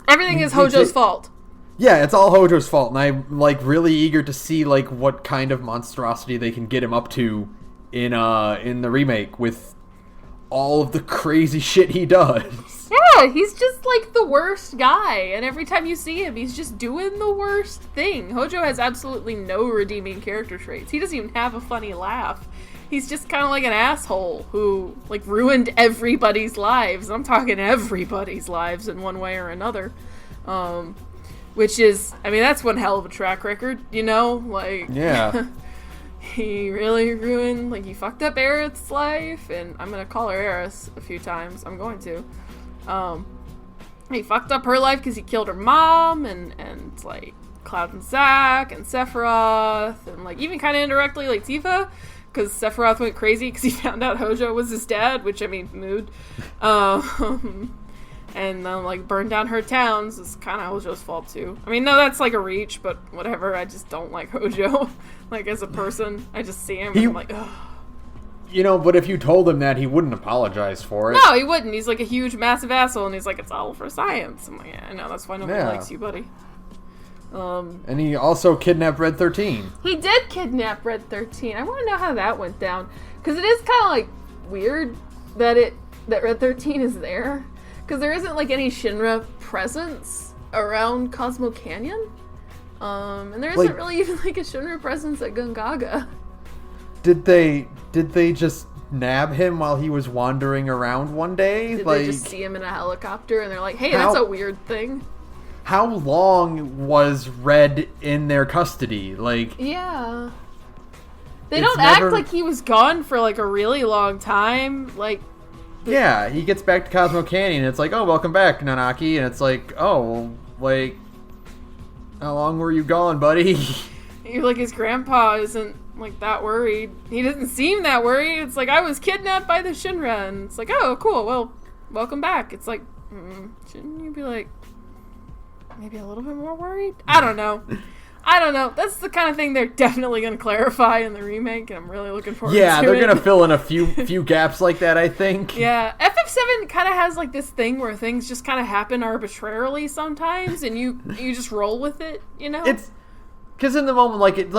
everything is Hojo's fault. Yeah, it's all Hojo's fault, and I'm really eager to see what kind of monstrosity they can get him up to in the remake with all of the crazy shit he does. Yeah, he's just like the worst guy, and every time you see him, he's just doing the worst thing. Hojo has absolutely no redeeming character traits. He doesn't even have a funny laugh. He's just kind of like an asshole who, like, ruined everybody's lives. I'm talking everybody's lives in one way or another. Which is, I mean, that's one hell of a track record, you know? Like, Yeah. he really ruined, like, he fucked up Aerith's life, and I'm gonna call her Aerith a few times. I'm going to. He fucked up her life because he killed her mom, and like, Cloud and Zack, and Sephiroth, and, like, even kind of indirectly, like, Tifa, because Sephiroth went crazy because he found out Hojo was his dad, which, I mean, mood. And then, like, burned down her towns is kind of Hojo's fault, too. I mean, no, that's, like, a reach, but whatever. I just don't like Hojo, like, as a person. I just see him, and I'm like, ugh. You know, but if you told him that, he wouldn't apologize for it. No, he wouldn't. He's, like, a huge, massive asshole, and he's like, it's all for science. I'm like, yeah, I know, that's why nobody likes you, buddy. And he also kidnapped Red 13. He did kidnap Red 13. I want to know how that went down. Because it is kind of, like, weird that Red 13 is there. Because there isn't, like, any Shinra presence around Cosmo Canyon. And there isn't, like, really even, like, a Shinra presence at Gongaga. Did they just nab him while he was wandering around one day? Did they just see him in a helicopter and they're like, hey, that's a weird thing? How long was Red in their custody? Like, yeah. They don't act like he was gone for, like, a really long time. Like, yeah, he gets back to Cosmo Canyon, and it's like, oh, welcome back, Nanaki, and it's like, oh, like, how long were you gone, buddy? You're like, his grandpa isn't, like, that worried. He doesn't seem that worried. It's like, I was kidnapped by the Shinra, and it's like, oh, cool, well, welcome back. It's like, shouldn't you be, like, maybe a little bit more worried? I don't know. That's the kind of thing they're definitely going to clarify in the remake, and I'm really looking forward to it. Yeah, they're going to fill in a few gaps like that, I think. Yeah, FF7 kind of has, like, this thing where things just kind of happen arbitrarily sometimes, and you just roll with it, you know? It's because in the moment, it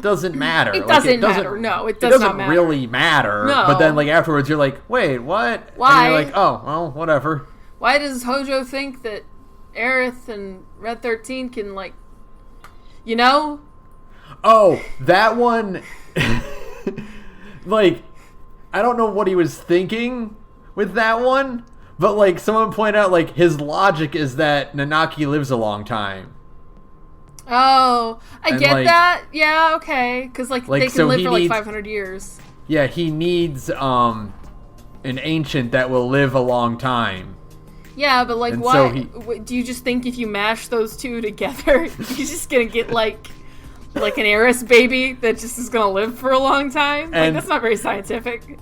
doesn't matter. It doesn't matter. No, it doesn't not matter. Really matter. No. But then, like, afterwards, you're like, wait, what? Why? And you're like, oh, well, whatever. Why does Hojo think that Aerith and Red 13 can, like, you know? Oh, that one. Like, I don't know what he was thinking with that one, but, like, someone pointed out, like, his logic is that Nanaki lives a long time. Oh, I get that. Yeah, okay. Because, like, they can live for, like, 500 years. Yeah, he needs, an ancient that will live a long time. Yeah, but, like, why? Do you just think if you mash those two together, you're just gonna get, like an Eris baby that just is gonna live for a long time? Like, that's not very scientific.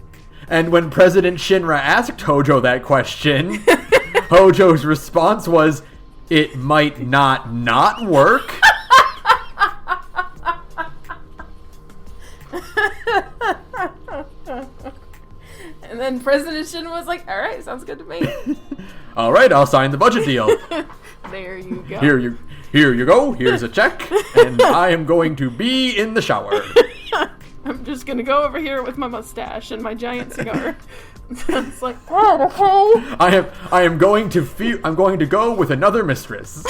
And when President Shinra asked Hojo that question, Hojo's response was, it might not work. And then President Shin was like, all right, sounds good to me. All right, I'll sign the budget deal. There you go. Here you go. Here's a check, and I am going to be in the shower. I'm just going to go over here with my mustache and my giant cigar. It's like, oh, I'm going to go with another mistress.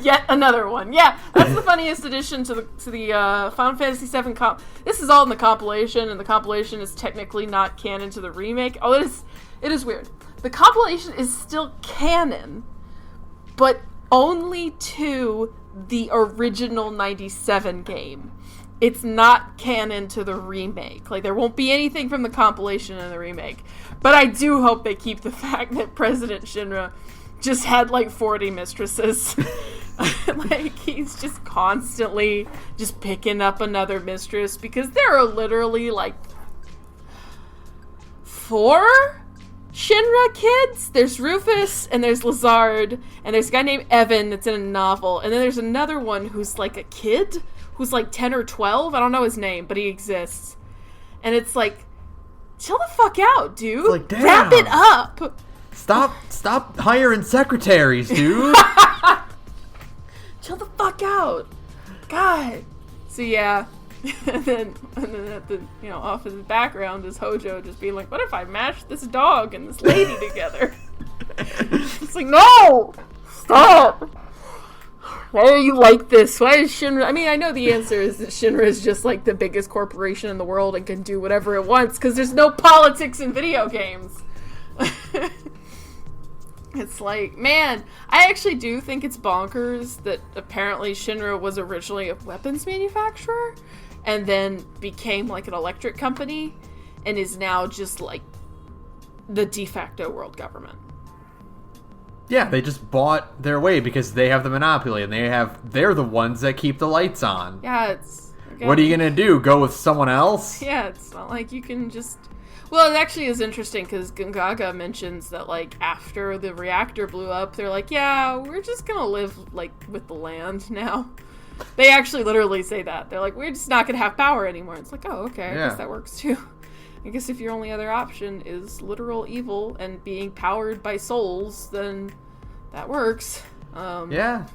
Yet another one. Yeah, that's the funniest addition to the Final Fantasy VII comp. This is all in the compilation, and the compilation is technically not canon to the remake. Oh, it is weird. The compilation is still canon, but only to the original 97 game. It's not canon to the remake. Like, there won't be anything from the compilation in the remake. But I do hope they keep the fact that President Shinra just had, like, 40 mistresses. Like, he's just constantly just picking up another mistress, because there are literally, like, 4 Shinra kids. There's Rufus, and there's Lazard, and there's a guy named Evan that's in a novel, and then there's another one who's, like, a kid who's like 10 or 12. I don't know his name, but he exists. And it's like, chill the fuck out, dude. Like, damn. Wrap it up. Stop hiring secretaries, dude. Chill the fuck out. God. So yeah. and then at the, off in the background is Hojo just being like, what if I mashed this dog and this lady together? It's like, no! Stop! Why are you like this? Why is Shinra... I mean, I know the answer is that Shinra is just, like, the biggest corporation in the world and can do whatever it wants, because there's no politics in video games. It's like, man, I actually do think it's bonkers that apparently Shinra was originally a weapons manufacturer, and then became, like, an electric company, and is now just, like, the de facto world government. Yeah, they just bought their way because they have the monopoly and they're the ones that keep the lights on. Yeah, it's... Again, what are you going to do? Go with someone else? Yeah, it's not like you can just... Well, it actually is interesting because Gungaga mentions that, like, after the reactor blew up, they're like, yeah, we're just going to live, like, with the land now. They actually literally say that. They're like, we're just not going to have power anymore. It's like, oh, okay, I guess that works too. I guess if your only other option is literal evil and being powered by souls, then that works. Yeah.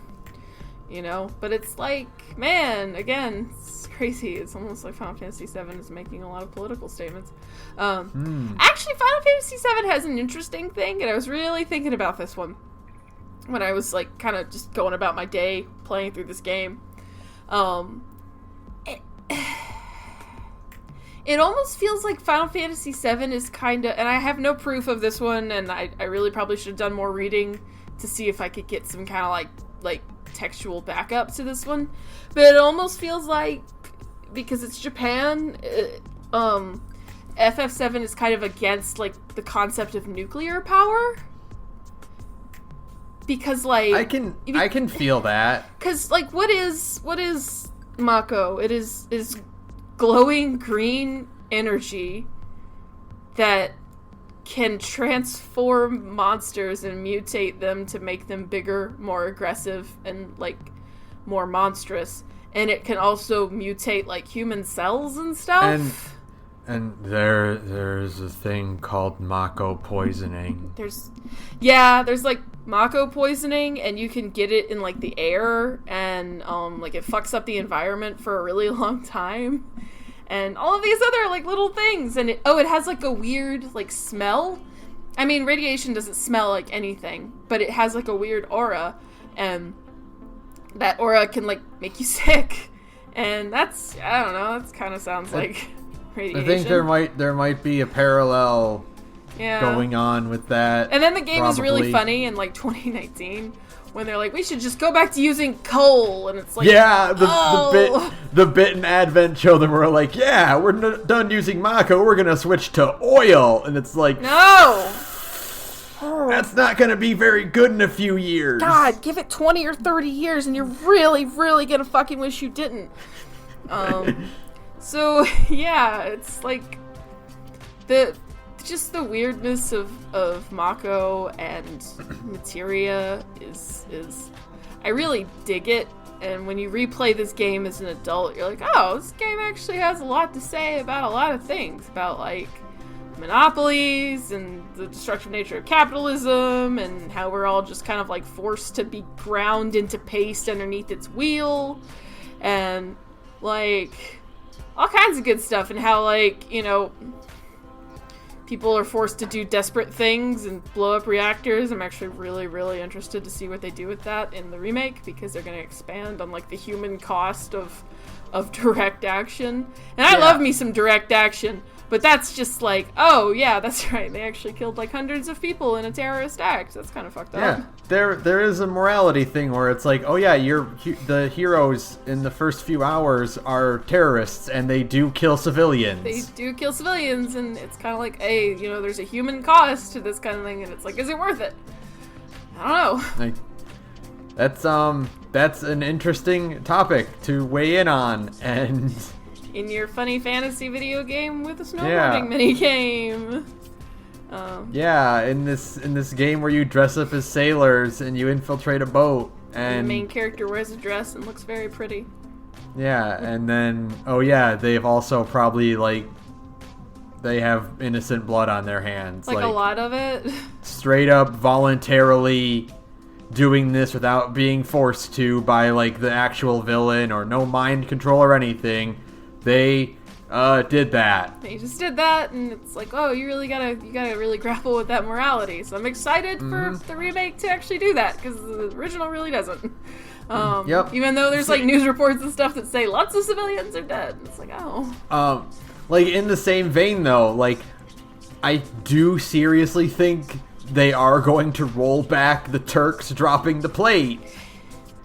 You know, but it's like, man, again, it's crazy. It's almost like Final Fantasy VII is making a lot of political statements. Actually, Final Fantasy VII has an interesting thing, and I was really thinking about this one when I was, like, kind of just going about my day playing through this game. It almost feels like Final Fantasy VII is kind of... And I have no proof of this one, and I really probably should have done more reading to see if I could get some kind of, like textual backup to this one. But it almost feels like, because it's Japan, FF7 is kind of against, like, the concept of nuclear power. Because, like... I can feel that. Because, like, what is Mako? It is glowing green energy that can transform monsters and mutate them to make them bigger, more aggressive, and, like, more monstrous. And it can also mutate, like, human cells and stuff. And there's a thing called Mako poisoning. There's like Mako poisoning, and you can get it in, like, the air, and like, it fucks up the environment for a really long time, and all of these other, like, little things. And it has, like, a weird, like, smell. I mean, radiation doesn't smell like anything, but it has, like, a weird aura, and that aura can, like, make you sick. And that's, I don't know, that kind of sounds like radiation. I think there might be a parallel going on with that. And then the game is really funny in, like, 2019 when they're like, we should just go back to using coal, and it's like, the bit in Advent Children were like, yeah, we're done using Mako, we're gonna switch to oil, and it's like, no, that's not gonna be very good in a few years. God, give it 20 or 30 years, and you're really, really gonna fucking wish you didn't. So yeah, it's like the weirdness of Mako and materia is I really dig it. And when you replay this game as an adult, you're like, oh, this game actually has a lot to say about a lot of things, about, like, monopolies and the destructive nature of capitalism, and how we're all just kind of, like, forced to be ground into paste underneath its wheel, and, like, all kinds of good stuff, and how, like, you know, people are forced to do desperate things and blow up reactors. I'm actually really, really interested to see what they do with that in the remake, because they're going to expand on, like, the human cost of direct action. And I love me some direct action, but that's just like, oh, yeah, that's right. They actually killed, like, hundreds of people in a terrorist act. That's kind of fucked up. Yeah, there is a morality thing where it's like, oh, yeah, the heroes in the first few hours are terrorists, and they do kill civilians. They do kill civilians, and it's kind of like, hey, you know, there's a human cost to this kind of thing, and it's like, is it worth it? I don't know. That's an interesting topic to weigh in on, and... in your funny fantasy video game with a snowboarding minigame. In this game where you dress up as sailors and you infiltrate a boat, and the main character wears a dress and looks very pretty. Yeah, and then they've also probably, like, they have innocent blood on their hands, like a lot of it. Straight up voluntarily doing this without being forced to by, like, the actual villain, or no mind control or anything. They did that. They just did that, and it's like, oh, you gotta really grapple with that morality. So I'm excited for the remake to actually do that, because the original really doesn't. Yep. Even though there's like news reports and stuff that say lots of civilians are dead. It's like, oh. Like in the same vein though, like I do seriously think they are going to roll back the Turks dropping the plate.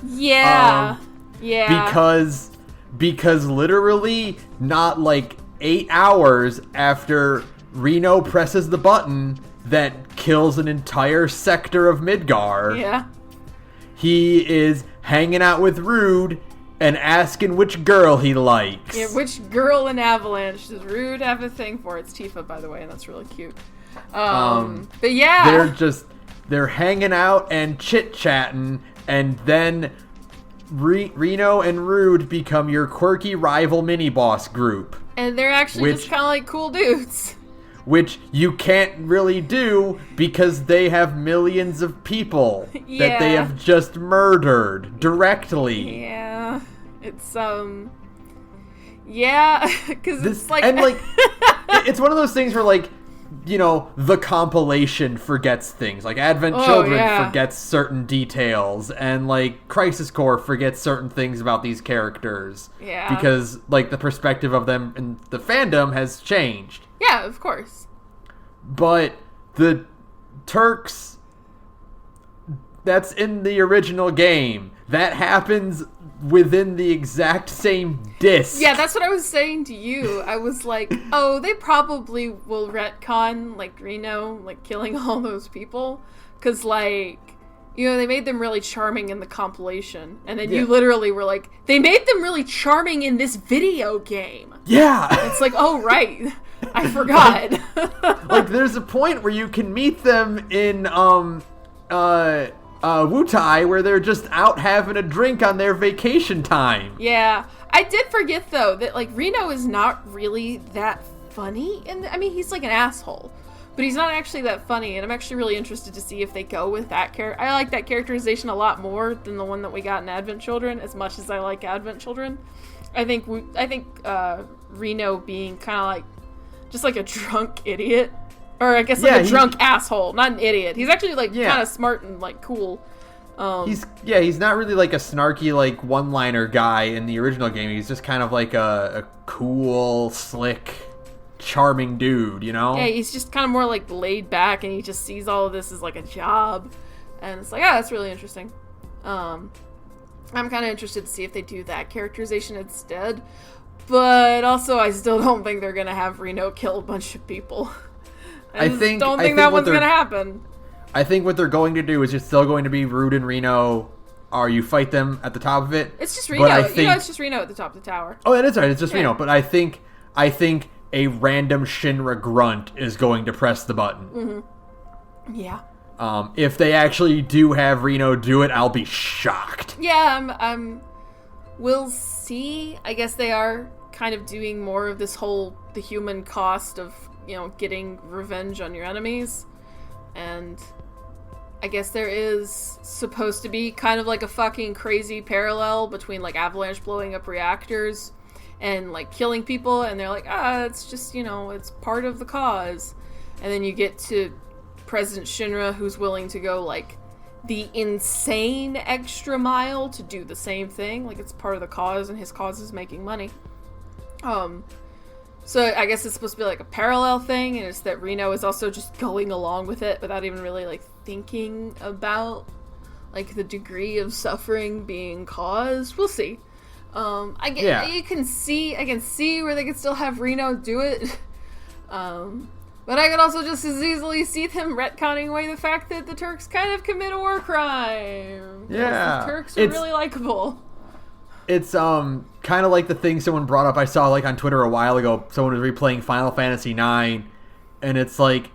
Yeah. Yeah. Because literally not like 8 hours after Reno presses the button that kills an entire sector of Midgar. Yeah. He is hanging out with Rude and asking which girl he likes. Yeah, which girl in Avalanche does Rude have a thing for? It's Tifa, by the way, and that's really cute. But yeah. They're hanging out and chit-chatting, and then Reno and Rude become your quirky rival mini-boss group. And they're actually just kind of like cool dudes. Which you can't really do because they have millions of people that they have just murdered directly. Yeah. It's, yeah, because it's like... And, like, it's one of those things where, like, you know, the compilation forgets things. Like, Advent Children forgets certain details, and, like, Crisis Core forgets certain things about these characters. Yeah. Because, like, the perspective of them in the fandom has changed. Yeah, of course. But the Turks, that's in the original game. That happens within the exact same disc. Yeah, that's what I was saying to you. I was like, oh, they probably will retcon, like, Reno, like, killing all those people. Because, like, you know, they made them really charming in the compilation. And then you literally were like, they made them really charming in this video game. Yeah. It's like, oh, right. I forgot. Like, there's a point where you can meet them in, Wutai, where they're just out having a drink on their vacation time. Yeah. I did forget, though, that, like, Reno is not really that funny. And I mean, he's, like, an asshole. But he's not actually that funny, and I'm actually really interested to see if they go with that character. I like that characterization a lot more than the one that we got in Advent Children, as much as I like Advent Children. I think Reno being kind of like, just like a drunk idiot. Or I guess like a drunk asshole, not an idiot. He's actually like kind of smart and like cool. He's not really like a snarky like one-liner guy in the original game. He's just kind of like a cool, slick, charming dude, you know? Yeah, he's just kind of more like laid back, and he just sees all of this as like a job. And it's like, yeah, that's really interesting. I'm kind of interested to see if they do that characterization instead. But also, I still don't think they're going to have Reno kill a bunch of people. I don't think that one's going to happen. I think what they're going to do is it's still going to be Rude and Reno, or you fight them at the top of it. It's just Reno. It's just Reno at the top of the tower. Oh, that is right. It's just Reno. But I think a random Shinra grunt is going to press the button. Mm-hmm. Yeah. If they actually do have Reno do it, I'll be shocked. Yeah, we'll see. I guess they are kind of doing more of this whole, the human cost of, you know, getting revenge on your enemies. And I guess there is supposed to be kind of like a fucking crazy parallel between like Avalanche blowing up reactors and like killing people, and they're like, it's just, you know, it's part of the cause. And then you get to President Shinra, who's willing to go like the insane extra mile to do the same thing. Like, it's part of the cause, and his cause is making money. So I guess it's supposed to be like a parallel thing, and it's that Reno is also just going along with it without even really like thinking about like the degree of suffering being caused. We'll see. I can see where they could still have Reno do it. But I could also just as easily see them retconning away the fact that the Turks kind of commit a war crime. Yeah. The Turks are really likable. It's kind of like the thing someone brought up. I saw like on Twitter a while ago. Someone was replaying Final Fantasy IX, and it's like,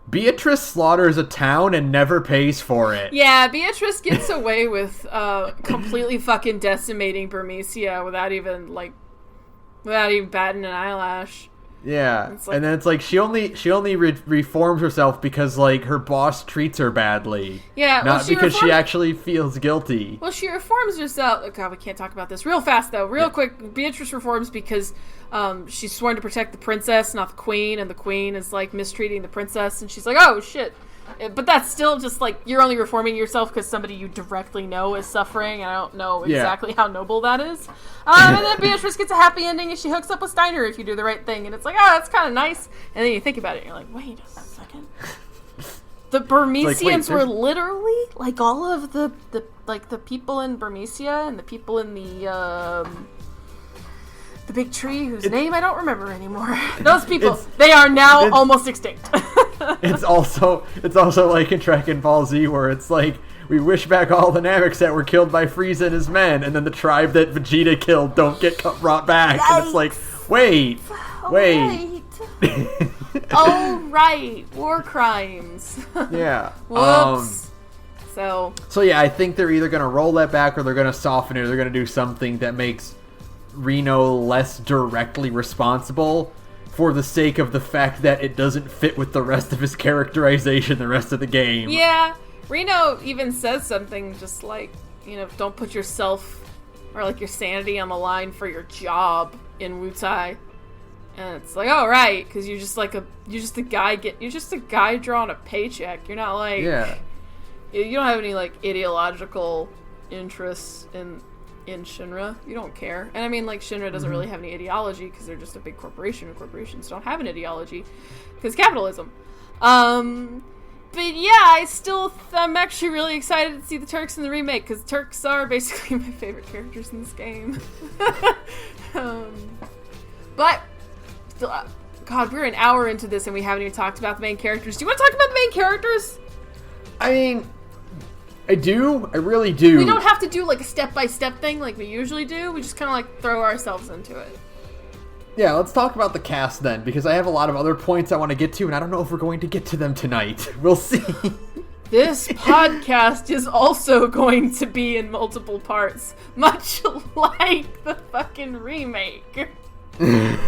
Beatrice slaughters a town and never pays for it. Yeah, Beatrice gets away with completely fucking decimating Burmecia without even batting an eyelash. Yeah, It's like- and then it's like she only reforms herself because like her boss treats her badly. Yeah, not because she actually feels guilty. Well, she reforms herself. Oh, God, we can't talk about this real fast though. Real quick, Beatrice reforms because she's sworn to protect the princess, not the queen, and the queen is like mistreating the princess, and she's like, oh shit. But that's still just like you're only reforming yourself because somebody you directly know is suffering. And I don't know exactly how noble that is. And then Beatrice gets a happy ending and she hooks up with Steiner if you do the right thing. And it's like, oh, that's kind of nice. And then you think about it and you're like, wait a second. The Burmesians were literally like all of the people in Burmesia and the people in the big tree whose name I don't remember anymore. Those people, they are now almost extinct. It's also like in Dragon Ball Z where it's like, we wish back all the Nameks that were killed by Frieza and his men, and then the tribe that Vegeta killed don't get brought back. Yikes. And it's like, wait. Oh, right. War crimes. Yeah. Whoops. So yeah, I think they're either going to roll that back or they're going to soften it or they're going to do something that makes Reno less directly responsible for the sake of the fact that it doesn't fit with the rest of his characterization the rest of the game. Yeah. Reno even says something just like, don't put yourself or like your sanity on the line for your job in Wutai. And it's like, oh right, because you're just a guy drawing a paycheck. You're not like you don't have any like ideological interests in Shinra. You don't care. And I mean, like, Shinra doesn't really have any ideology because they're just a big corporation, and corporations don't have an ideology because capitalism. But yeah, I'm actually really excited to see the Turks in the remake because Turks are basically my favorite characters in this game. But God, we're an hour into this and we haven't even talked about the main characters. Do you want to talk about the main characters? I mean, I do. I really do. We don't have to do like a step-by-step thing like we usually do. We just kind of like throw ourselves into it. Yeah, let's talk about the cast then, because I have a lot of other points I want to get to, and I don't know if we're going to get to them tonight. We'll see. This podcast is also going to be in multiple parts, much like the fucking remake. This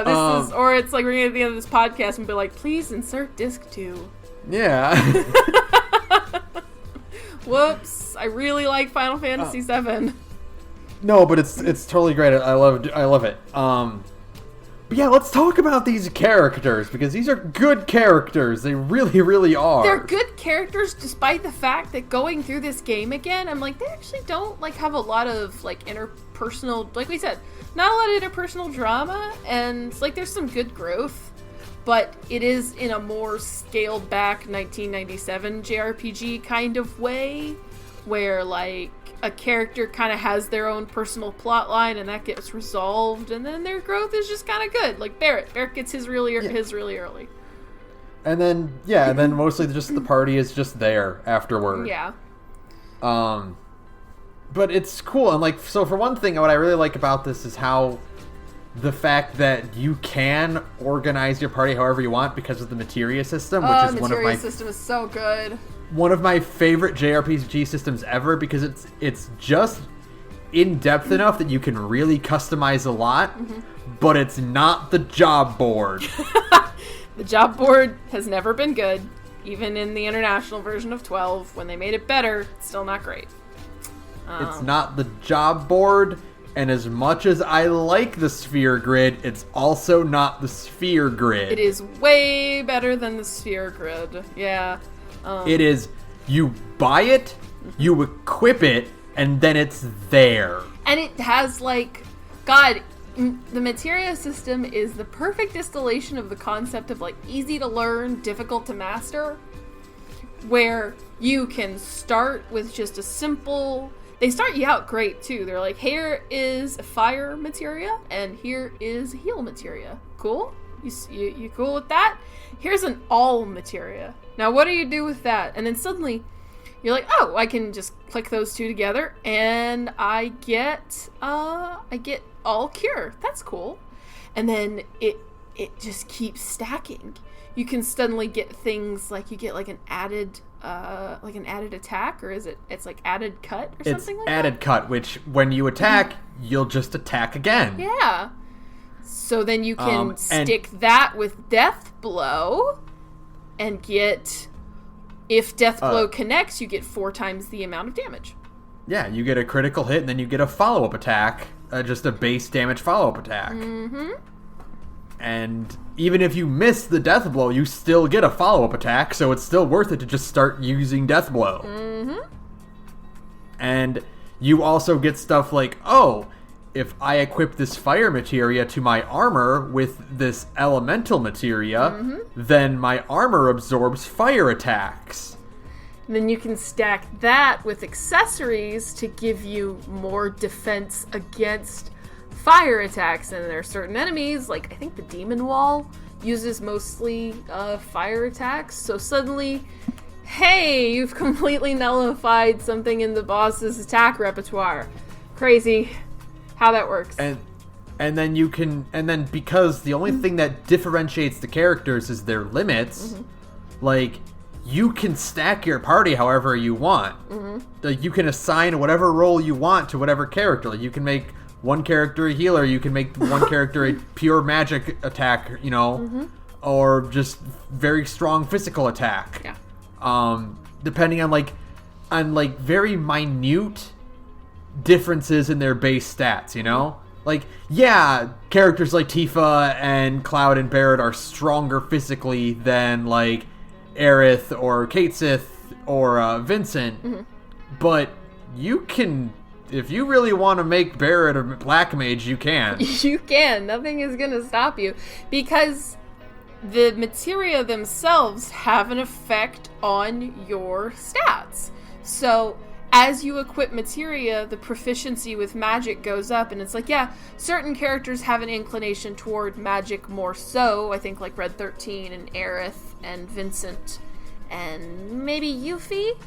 is, or it's like we're gonna at the end of this podcast and be like, please insert disc 2. Yeah. Whoops! I really like Final Fantasy VII. No, but it's totally great. I love it. But yeah, let's talk about these characters because these are good characters. They really, really are. They're good characters, despite the fact that going through this game again, I'm like, they actually don't like have a lot of like interpersonal, like we said, not a lot of interpersonal drama, and like there's some good growth. But it is in a more scaled back 1997 JRPG kind of way, where like a character kind of has their own personal plot line and that gets resolved, and then their growth is just kind of good. Like Barrett gets his really early. And then mostly just the party is just there afterward. Yeah. But it's cool, and like, so for one thing, what I really like about this is how the fact that you can organize your party however you want because of the materia system, which is one of my system is so good. One of my favorite JRPG systems ever because it's just in depth enough that you can really customize a lot, but it's not the job board. The job board has never been good, even in the international version of 12. When they made it better, it's still not great. It's not the job board. And as much as I like the sphere grid, it's also not the sphere grid. It is way better than the sphere grid. Yeah. It is, you buy it, you equip it, and then it's there. And it has like, God, the materia system is the perfect distillation of the concept of like easy to learn, difficult to master. Where you can start with just a simple... They start you out great, too. They're like, here is fire materia, and here is heal materia. Cool? You cool with that? Here's an all materia. Now, what do you do with that? And then suddenly, you're like, oh, I can just click those two together, and I get all cure. That's cool. And then it just keeps stacking. You can suddenly get things like you get like an added attack, or it's like added cut or something like that? It's added cut, which when you attack, you'll just attack again. Yeah. So then you can stick that with Death Blow and get... If Death Blow connects, you get 4 times the amount of damage. Yeah, you get a critical hit, and then you get a follow-up attack. Just a base damage follow-up attack. Mm-hmm. And even if you miss the Death Blow, you still get a follow-up attack, so it's still worth it to just start using Death Blow. Mm-hmm. And you also get stuff like, oh, if I equip this fire materia to my armor with this elemental materia, then my armor absorbs fire attacks. And then you can stack that with accessories to give you more defense against fire attacks. And there are certain enemies, like I think the Demon Wall uses mostly fire attacks. So suddenly, hey, you've completely nullified something in the boss's attack repertoire. Crazy how that works. And then because the only thing that differentiates the characters is their limits, like, you can stack your party however you want. Like, you can assign whatever role you want to whatever character. Like, you can make one character a healer, you can make one character a pure magic attack, you know, or just very strong physical attack. Yeah. Depending on very minute differences in their base stats, you know? Like, yeah, characters like Tifa and Cloud and Barret are stronger physically than, like, Aerith or Katesith or Vincent, but you can, if you really want to make Barret a black mage, you can. You can. Nothing is going to stop you, because the materia themselves have an effect on your stats. So as you equip materia, the proficiency with magic goes up, and it's like, yeah, certain characters have an inclination toward magic more so. I think like Red 13 and Aerith and Vincent and maybe Yuffie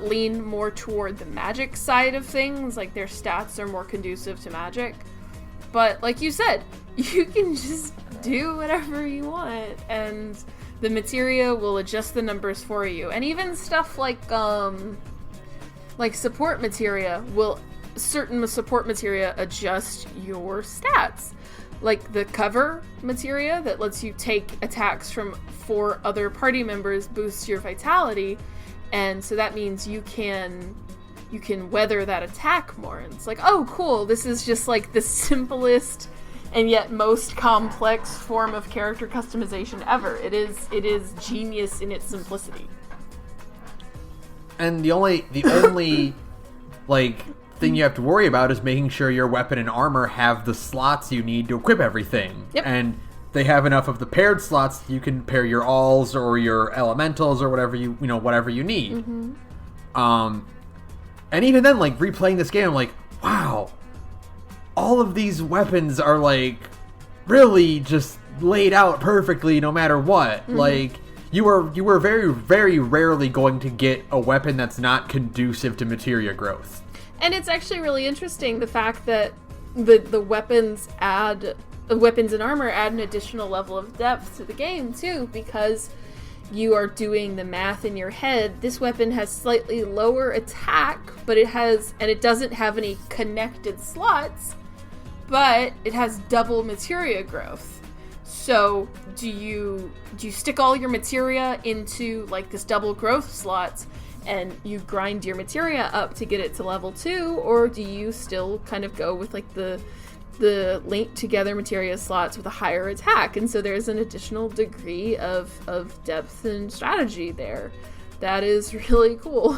lean more toward the magic side of things, like their stats are more conducive to magic. But like you said, you can just do whatever you want, and the materia will adjust the numbers for you. And even stuff like support materia certain support materia adjust your stats. Like the cover materia that lets you take attacks from 4 other party members boosts your vitality, and so that means you can weather that attack more. And it's like, oh cool, this is just like the simplest and yet most complex form of character customization ever. It is genius in its simplicity. And the only like thing you have to worry about is making sure your weapon and armor have the slots you need to equip everything. Yep. And they have enough of the paired slots you can pair your alls or your elementals or whatever you need. And even then, like, replaying this game, I'm like, wow, all of these weapons are like really just laid out perfectly no matter what. Like, you were very, very rarely going to get a weapon that's not conducive to materia growth. And it's actually really interesting, the fact that the weapons and armor add an additional level of depth to the game too, because you are doing the math in your head. This weapon has slightly lower attack, but it doesn't have any connected slots, but it has double materia growth. So do you stick all your materia into like this double growth slots and you grind your materia up to get it to level 2, or do you still kind of go with like the linked together materia slots with a higher attack? And so there's an additional degree of depth and strategy there. That is really cool.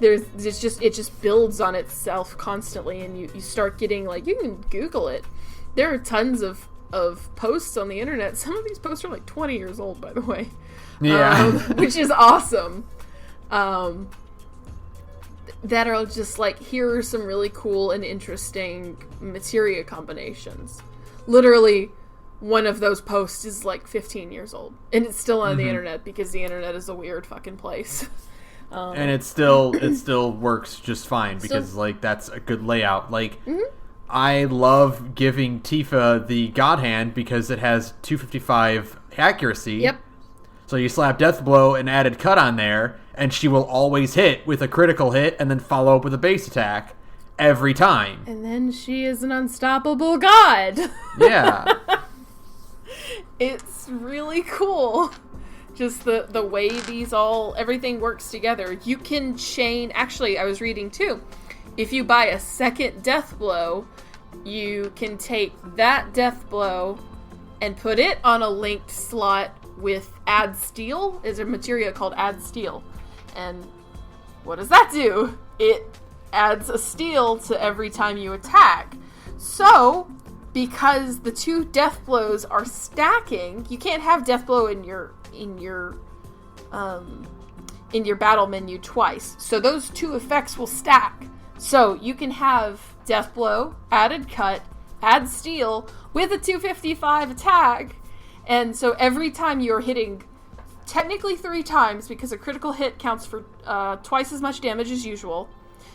It just builds on itself constantly, and you start getting, like, you can Google it. There are tons of posts on the internet. Some of these posts are like 20 years old, by the way. Yeah. Which is awesome. That are just like, here are some really cool and interesting materia combinations. Literally, one of those posts is like 15 years old, and it's still on the internet because the internet is a weird fucking place. And it still works just fine because like that's a good layout. Like, I love giving Tifa the God Hand because it has 255 accuracy. Yep. So you slap Death Blow and added Cut on there, and she will always hit with a critical hit and then follow up with a base attack. every time. And then she is an unstoppable god. Yeah. It's really cool. Just the way everything works together. You can chain, actually, I was reading too, if you buy a second death blow, you can take that death blow and put it on a linked slot with add steel. There's a materia called add steel. And what does that do? It adds a steel to every time you attack. So, because the two death blows are stacking, you can't have death blow in your battle menu twice. So those two effects will stack. So you can have death blow, added cut, add steel with a 255 attack. And so every time you're hitting, technically 3 times, because a critical hit counts for twice as much damage as usual.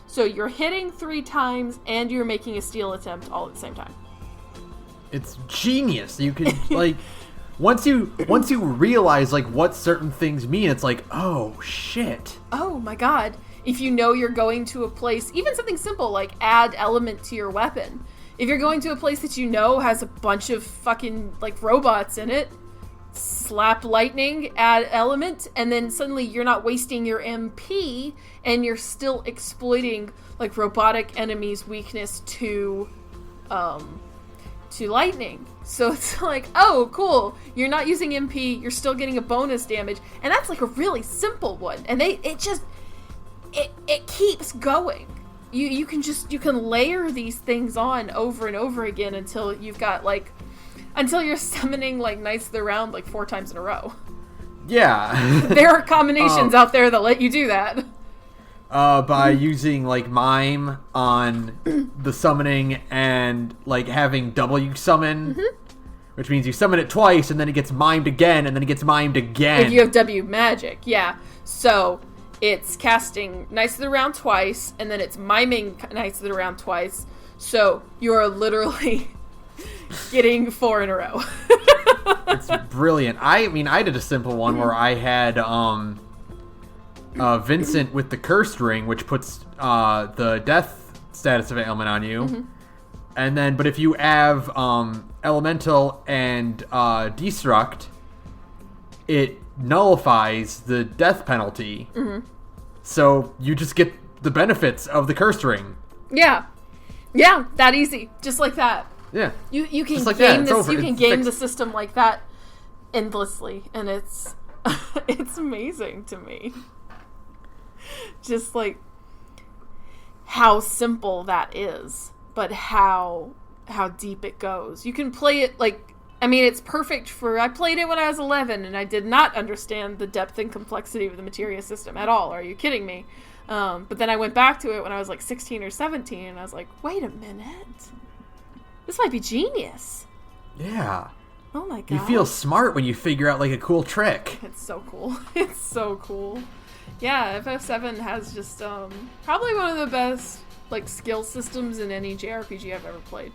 So you're hitting 3 times and you're making a steel attempt all at the same time. It's genius. You can like once you realize like what certain things mean, it's like, oh shit. Oh my god. If you know you're going to a place, even something simple like add element to your weapon. If you're going to a place that you know has a bunch of fucking like robots in it, slap lightning, add element, and then suddenly you're not wasting your MP and you're still exploiting like robotic enemies' weakness to lightning. So it's like, oh, cool. You're not using MP, you're still getting a bonus damage. And that's like a really simple one. And it keeps going. You can layer these things on over and over again until you're summoning like Knights of the Round like 4 times in a row. Yeah. There are combinations out there that let you do that. By using like mime on the summoning and like having W summon, which means you summon it twice and then it gets mimed again and then it gets mimed again. If you have W magic, yeah. So it's casting Knights of the Round twice and then it's miming Knights of the Round twice. So you're literally getting 4 in a row. It's brilliant. I mean, I did a simple one where I had Vincent with the cursed ring, which puts the death status of an ailment on you. And then, but if you have elemental and destruct, it nullifies the death penalty. So you just get the benefits of the cursed ring. Yeah, that easy, just like that. Yeah, you can like game this. You can game the system like that endlessly, and it's it's amazing to me. Just like how simple that is, but how deep it goes. You can play it like, I mean, it's perfect for, I played it when I was 11 and I did not understand the depth and complexity of the materia system at all. Are you kidding me? But then I went back to it when I was like 16 or 17 and I was like, wait a minute. This might be genius. Yeah. Oh my god. You feel smart when you figure out like a cool trick. It's so cool. It's so cool. Yeah, FF7 has just probably one of the best like skill systems in any JRPG I've ever played.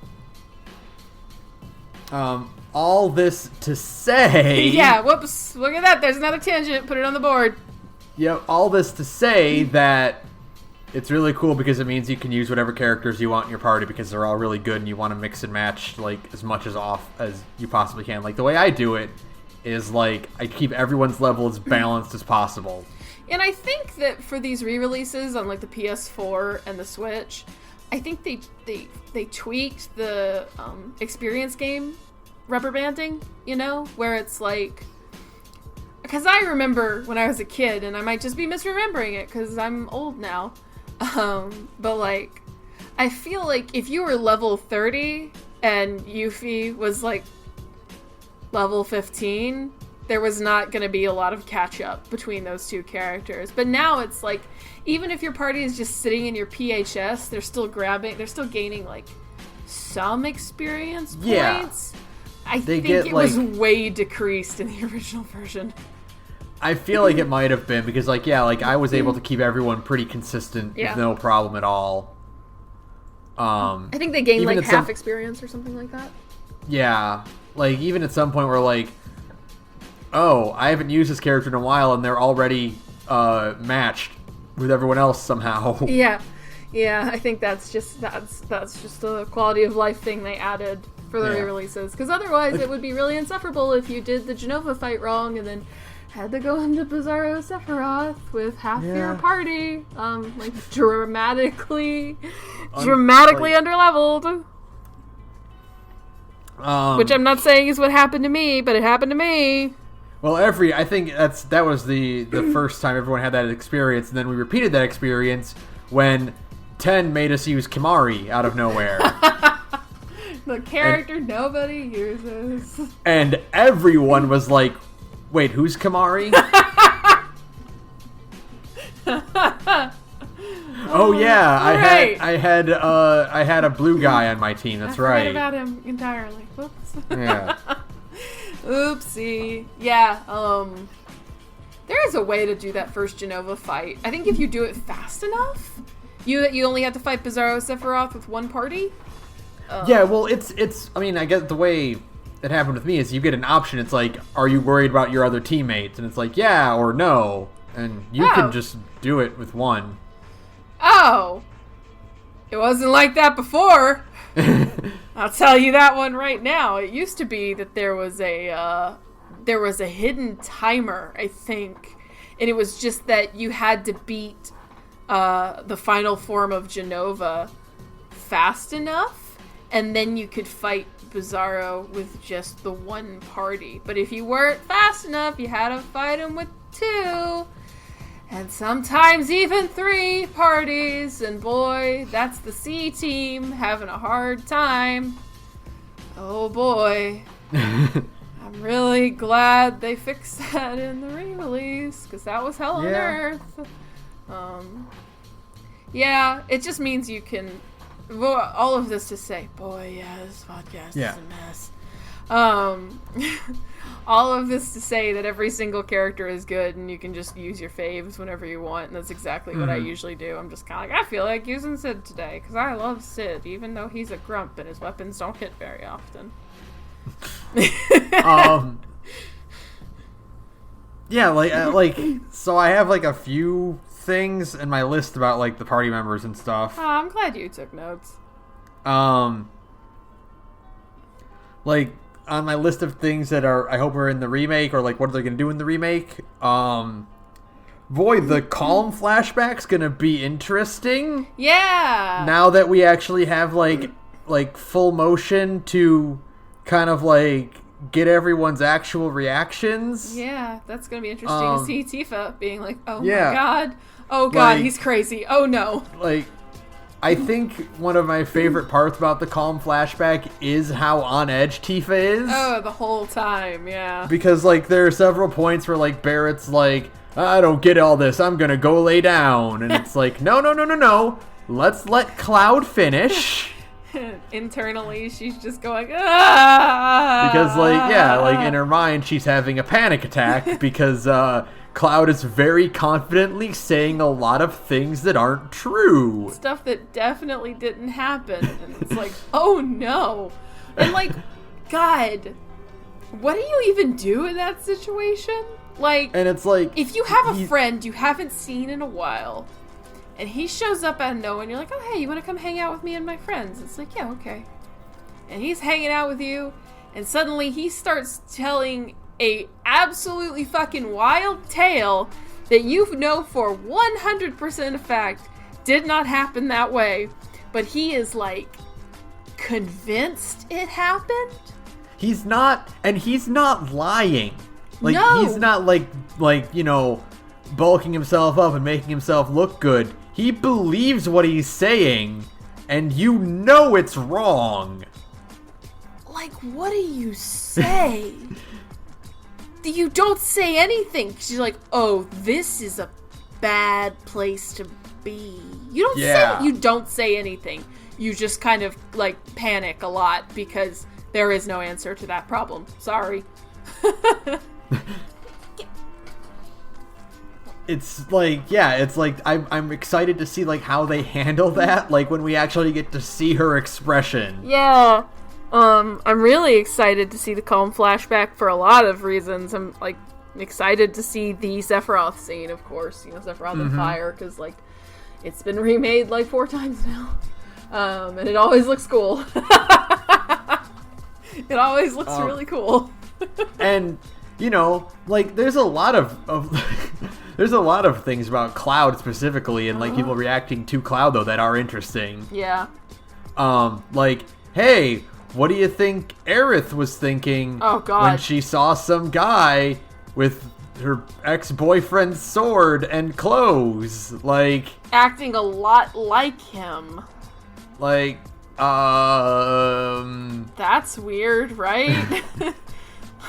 All this to say... Yeah, whoops. Look at that. There's another tangent. Put it on the board. Yep, all this to say that it's really cool because it means you can use whatever characters you want in your party because they're all really good and you want to mix and match like as much as off as you possibly can. Like the way I do it is like I keep everyone's level as balanced as possible. And I think that for these re-releases on like the PS4 and the Switch, I think they tweaked the experience game rubber banding, you know, where it's like, because I remember when I was a kid, and I might just be misremembering it because I'm old now, but like I feel like if you were level 30 and Yuffie was like level 15, there was not going to be a lot of catch up between those two characters. But now it's like, even if your party is just sitting in your PHS, they're still gaining like some experience points. I think it was way decreased in the original version. I feel like it might have been because like I was able to keep everyone pretty consistent with no problem at all. I think they gained like half experience or something like that. Yeah, like even at some point where like, oh, I haven't used this character in a while and they're already matched with everyone else somehow. Yeah. Yeah, I think that's just a quality of life thing they added for the re-releases. Because otherwise it would be really insufferable if you did the Jenova fight wrong and then had to go into Bizarro Sephiroth with half your party, dramatically underleveled. Which I'm not saying is what happened to me, but it happened to me. Well, I think that was the first time everyone had that experience, and then we repeated that experience when 10 made us use Kimari out of nowhere. The character nobody uses. And everyone was like, wait, who's Kimari? Oh yeah, I had a blue guy on my team, that's right. I forgot about him entirely. Whoops. Yeah. Oopsie. Yeah, there is a way to do that first Jenova fight. I think if you do it fast enough, you only have to fight Bizarro Sephiroth with one party. Yeah, well, it's. I mean, I guess the way it happened with me is you get an option. It's like, are you worried about your other teammates? And it's like, yeah or no, and you can just do it with one. Oh, it wasn't like that before. I'll tell you that one right now. It used to be that there was a hidden timer, I think, and it was just that you had to beat the final form of Jenova fast enough, and then you could fight Bizarro with just the one party. But if you weren't fast enough, you had to fight him with 2, and sometimes even 3 parties. And boy, that's the C team having a hard time. Oh boy. I'm really glad they fixed that in the re-release, because that was hell on earth. Yeah, it just means you can... Well, all of this to say, boy, yeah, this podcast is a mess. All of this to say that every single character is good, and you can just use your faves whenever you want, and that's exactly what I usually do. I'm just kind of like, I feel like using Sid today, because I love Sid, even though he's a grump and his weapons don't hit very often. Yeah, like, so I have, like, a few things in my list about, like, the party members and stuff. Oh, I'm glad you took notes. Like, on my list of things that I hope are in the remake, or, like, what are they going to do in the remake, boy, the Calm flashback's going to be interesting. Yeah! Now that we actually have, like full motion to kind of, like, get everyone's actual reactions. Yeah, that's going to be interesting to see Tifa being like, oh my god, like, he's crazy, oh no. Like, I think one of my favorite parts about the Calm flashback is how on edge Tifa is. Oh, the whole time, yeah. Because, like, there are several points where, like, Barrett's like, I don't get all this, I'm gonna go lay down. And it's like, no. Let's let Cloud finish. Internally, she's just going, ah! Because, like, in her mind, she's having a panic attack because, Cloud is very confidently saying a lot of things that aren't true. Stuff that definitely didn't happen. And it's like, oh no. And, like, God, what do you even do in that situation? Like, and it's like, if you have a friend you haven't seen in a while, and he shows up out of nowhere, and you're like, oh, hey, you want to come hang out with me and my friends? It's like, yeah, okay. And he's hanging out with you, and suddenly he starts telling a absolutely fucking wild tale that you know for 100% a fact did not happen that way, but he is, like, convinced it happened? He's not lying. Like, no. He's not, like, you know, bulking himself up and making himself look good. He believes what he's saying, and you know it's wrong. Like, what do you say? You don't say anything. She's like, oh, this is a bad place to be. You don't say anything. You just kind of, like, panic a lot because there is no answer to that problem. Sorry. It's like, I'm excited to see, like, how they handle that, like, when we actually get to see her expression. Yeah. I'm really excited to see the Calm flashback for a lot of reasons. I'm, like, excited to see the Sephiroth scene, of course. You know, Sephiroth and fire, because, like, It's been remade like 4 times now. And it always looks cool. It always looks really cool. And, you know, like, there's a lot of there's a lot of things about Cloud specifically, and, like, people reacting to Cloud, though, that are interesting. Yeah. Like, hey, what do you think Aerith was thinking when she saw some guy with her ex-boyfriend's sword and clothes? Like... acting a lot like him. Like, that's weird, right?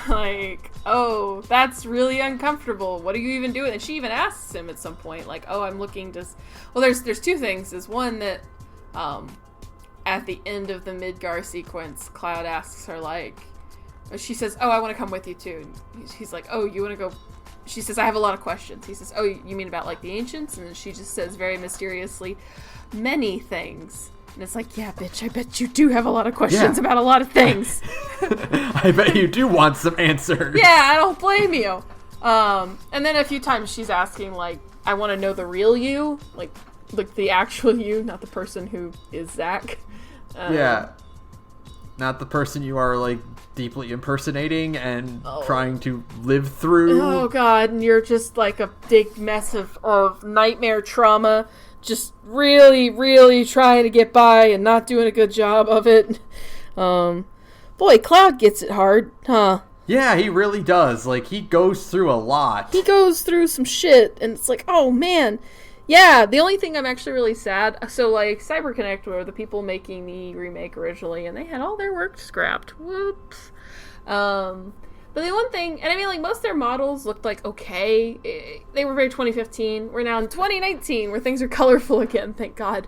Like, oh, that's really uncomfortable. What are you even doing? And she even asks him at some point, like, oh, I'm looking to... Well, there's 2 things. There's one that, at the end of the Midgar sequence, Cloud asks her, like... She says, oh, I want to come with you, too. And he's like, oh, you want to go... She says, I have a lot of questions. He says, oh, you mean about, like, the Ancients? And then she just says very mysteriously, many things. And it's like, yeah, bitch, I bet you do have a lot of questions about a lot of things. I bet you do want some answers. Yeah, I don't blame you. And then a few times she's asking, like, I want to know the real you. Like the actual you, not the person who is Zack. Yeah. Not the person you are, like, deeply impersonating and trying to live through. Oh, God, and you're just, like, a big mess of nightmare trauma. Just really, really trying to get by and not doing a good job of it. Boy, Cloud gets it hard, huh? Yeah, he really does. Like, he goes through a lot. He goes through some shit, and it's like, oh, man. Yeah, the only thing I'm actually really sad... So, like, CyberConnect were the people making the remake originally, and they had all their work scrapped. Whoops. But the one thing, and I mean, like, most of their models looked like okay. They were very 2015. We're now in 2019, where things are colorful again, thank God.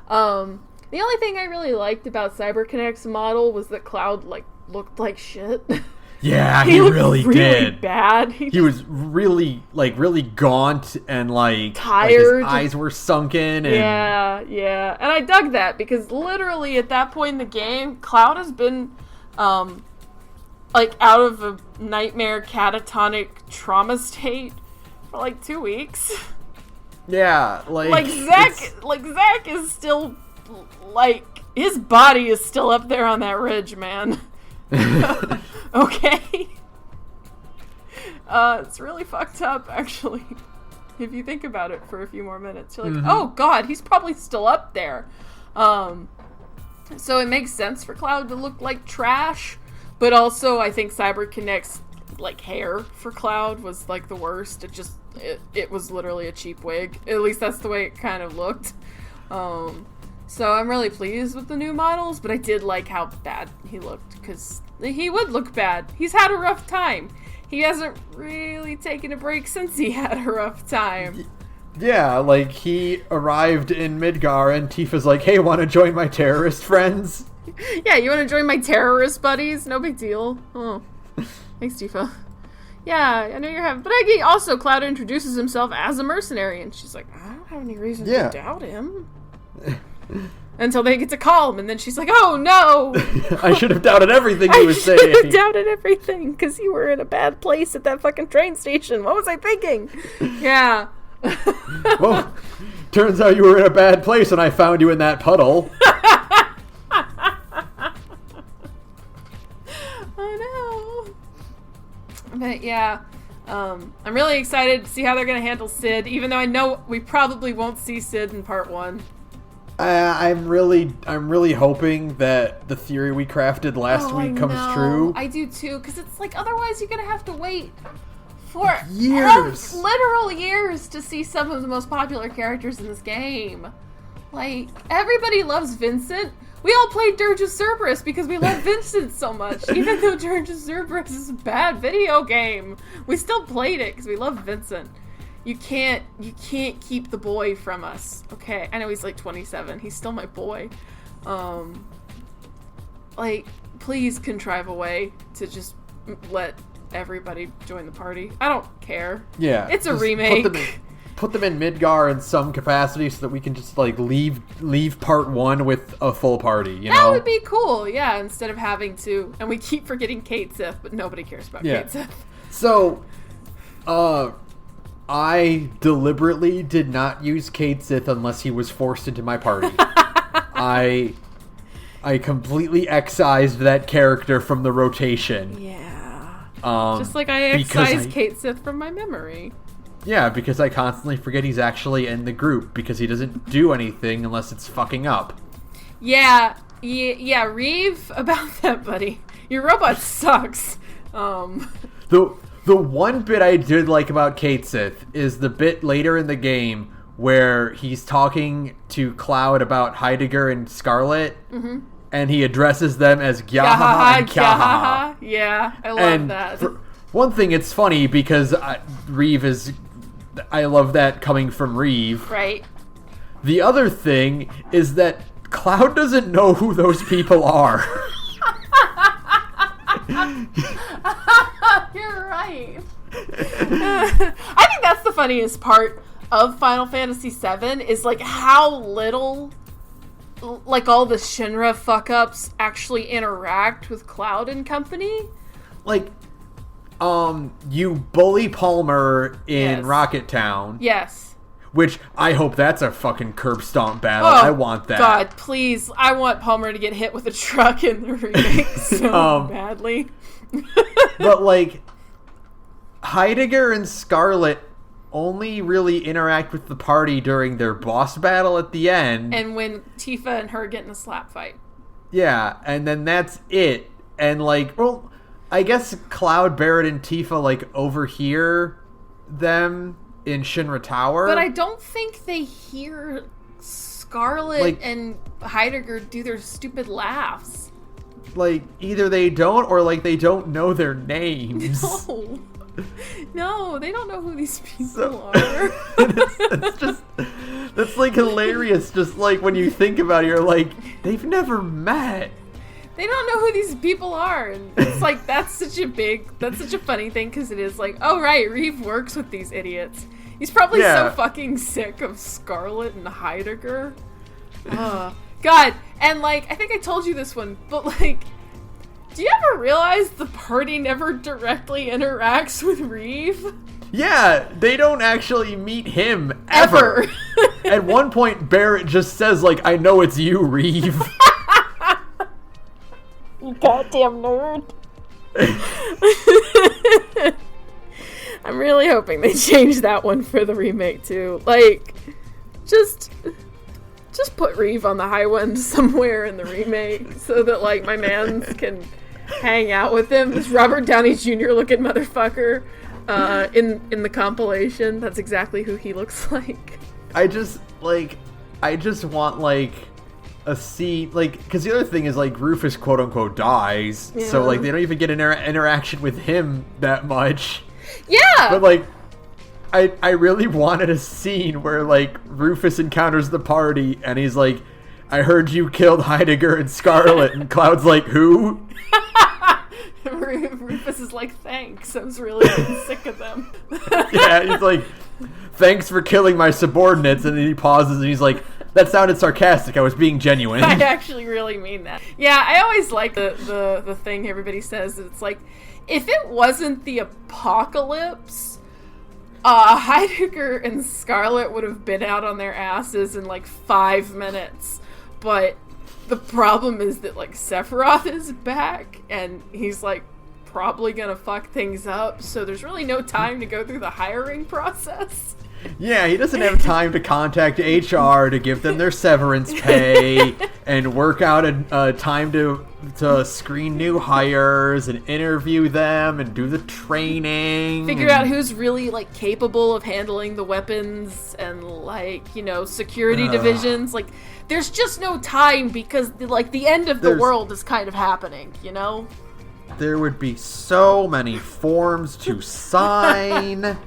The only thing I really liked about CyberConnect's model was that Cloud, like, looked like shit. Yeah, he really did. Bad. He was really, like, really gaunt and, like, tired. Like his eyes were sunken. And... Yeah. And I dug that, because literally at that point in the game, Cloud has been, like, out of a nightmare catatonic trauma state for, like, 2 weeks. Yeah, like Zack is still, like, his body is still up there on that ridge, man. Okay. It's really fucked up, actually. If you think about it for a few more minutes. You're like, oh, God, he's probably still up there. So it makes sense for Cloud to look like trash. But also, I think CyberConnect's, like, hair for Cloud was, like, the worst. It was literally a cheap wig. At least that's the way it kind of looked. So I'm really pleased with the new models, but I did like how bad he looked, because he would look bad. He's had a rough time. He hasn't really taken a break since he had a rough time. Yeah, like, he arrived in Midgar, and Tifa's like, hey, want to join my terrorist friends? Yeah, you want to join my terrorist buddies? No big deal. Oh, thanks, Tifa. Yeah, I know you're having... But also, Cloud introduces himself as a mercenary, and she's like, I don't have any reason to doubt him. Until they get to call him, and then she's like, oh, no! I should have doubted everything he was saying. I should have doubted everything, because you were in a bad place at that fucking train station. What was I thinking? Yeah. Well, turns out you were in a bad place, and I found you in that puddle. Oh, no. But, yeah. I'm really excited to see how they're going to handle Sid, even though I know we probably won't see Sid in part 1. I'm really hoping that the theory we crafted last week comes true. I do too, because it's like, otherwise you're gonna have to wait for years, literal years, to see some of the most popular characters in this game. Like, everybody loves Vincent. We all played Dirge of Cerberus because we love Vincent so much. Even though Dirge of Cerberus is a bad video game, we still played it because we love Vincent. You can't keep the boy from us, okay? I know he's like 27. He's still my boy. Like, please contrive a way to just let everybody join the party. I don't care. Yeah. It's a remake. Put them in Midgar in some capacity so that we can just, like, leave part 1 with a full party, you know? That would be cool, yeah, instead of having to... And we keep forgetting Kate Sith, but nobody cares about Kate Sith. So, I deliberately did not use Cait Sith unless he was forced into my party. I completely excised that character from the rotation. Yeah. Just like I excised Cait Sith from my memory. Yeah, because I constantly forget he's actually in the group because he doesn't do anything unless it's fucking up. Yeah, Reeve, about that, buddy. Your robot sucks. The one bit I did like about Cait Sith is the bit later in the game where he's talking to Cloud about Heidegger and Scarlet, and he addresses them as Gyahaha and Kyahaha. Yeah, I love that. For one thing, it's funny because Reeve is... I love that coming from Reeve. Right. The other thing is that Cloud doesn't know who those people are. You're right. I think that's the funniest part of Final Fantasy VII is like how little like all the Shinra fuck-ups actually interact with Cloud and company. Like, you bully Palmer in Rocket Town. Yes. Which, I hope that's a fucking curb stomp battle. I want that. God, please. I want Palmer to get hit with a truck in the remake so badly. But, like, Heidegger and Scarlet only really interact with the party during their boss battle at the end. And when Tifa and her get in a slap fight. Yeah, and then that's it. And, like, well, I guess Cloud, Barrett, and Tifa, like, overhear them in Shinra Tower. But I don't think they hear Scarlet and Heidegger do their stupid laughs. Like, either they don't or, like, they don't know their names. No, they don't know who these people are. it's just, that's, like, hilarious. Just, like, when you think about it, you're like, they've never met. They don't know who these people are. And it's like, that's such a funny thing, because it is like, oh, right, Reeve works with these idiots. He's probably so fucking sick of Scarlet and Heidegger. God, and, like, I think I told you this one, but, like, do you ever realize the party never directly interacts with Reeve? Yeah, they don't actually meet him ever. At one point, Barrett just says, like, I know it's you, Reeve. You goddamn nerd. I'm really hoping they change that one for the remake, too. Like, just put Reeve on the high one somewhere in the remake so that, like, my mans can hang out with him. This Robert Downey Jr. looking motherfucker in the compilation. That's exactly who he looks like. I just want, like, a scene, like, because the other thing is, like, Rufus quote-unquote dies, so, like, they don't even get an interaction with him that much. Yeah! But, like, I really wanted a scene where, like, Rufus encounters the party, and he's like, I heard you killed Heidegger and Scarlet, and Cloud's like, who? Rufus is like, thanks, I was really sick of them. Yeah, he's like, thanks for killing my subordinates, and then he pauses, and he's like, that sounded sarcastic, I was being genuine. I actually really mean that. Yeah, I always like the thing everybody says, it's like, if it wasn't the apocalypse, Heidegger and Scarlet would have been out on their asses in like 5 minutes. But the problem is that, like, Sephiroth is back, and he's, like, probably gonna fuck things up, so there's really no time to go through the hiring process. Yeah, he doesn't have time to contact HR to give them their severance pay and work out a time to screen new hires and interview them and do the training. Figure out who's really, like, capable of handling the weapons and, like, you know, security divisions. Like, there's just no time because, like, the end of the world is kind of happening, you know? There would be so many forms to sign.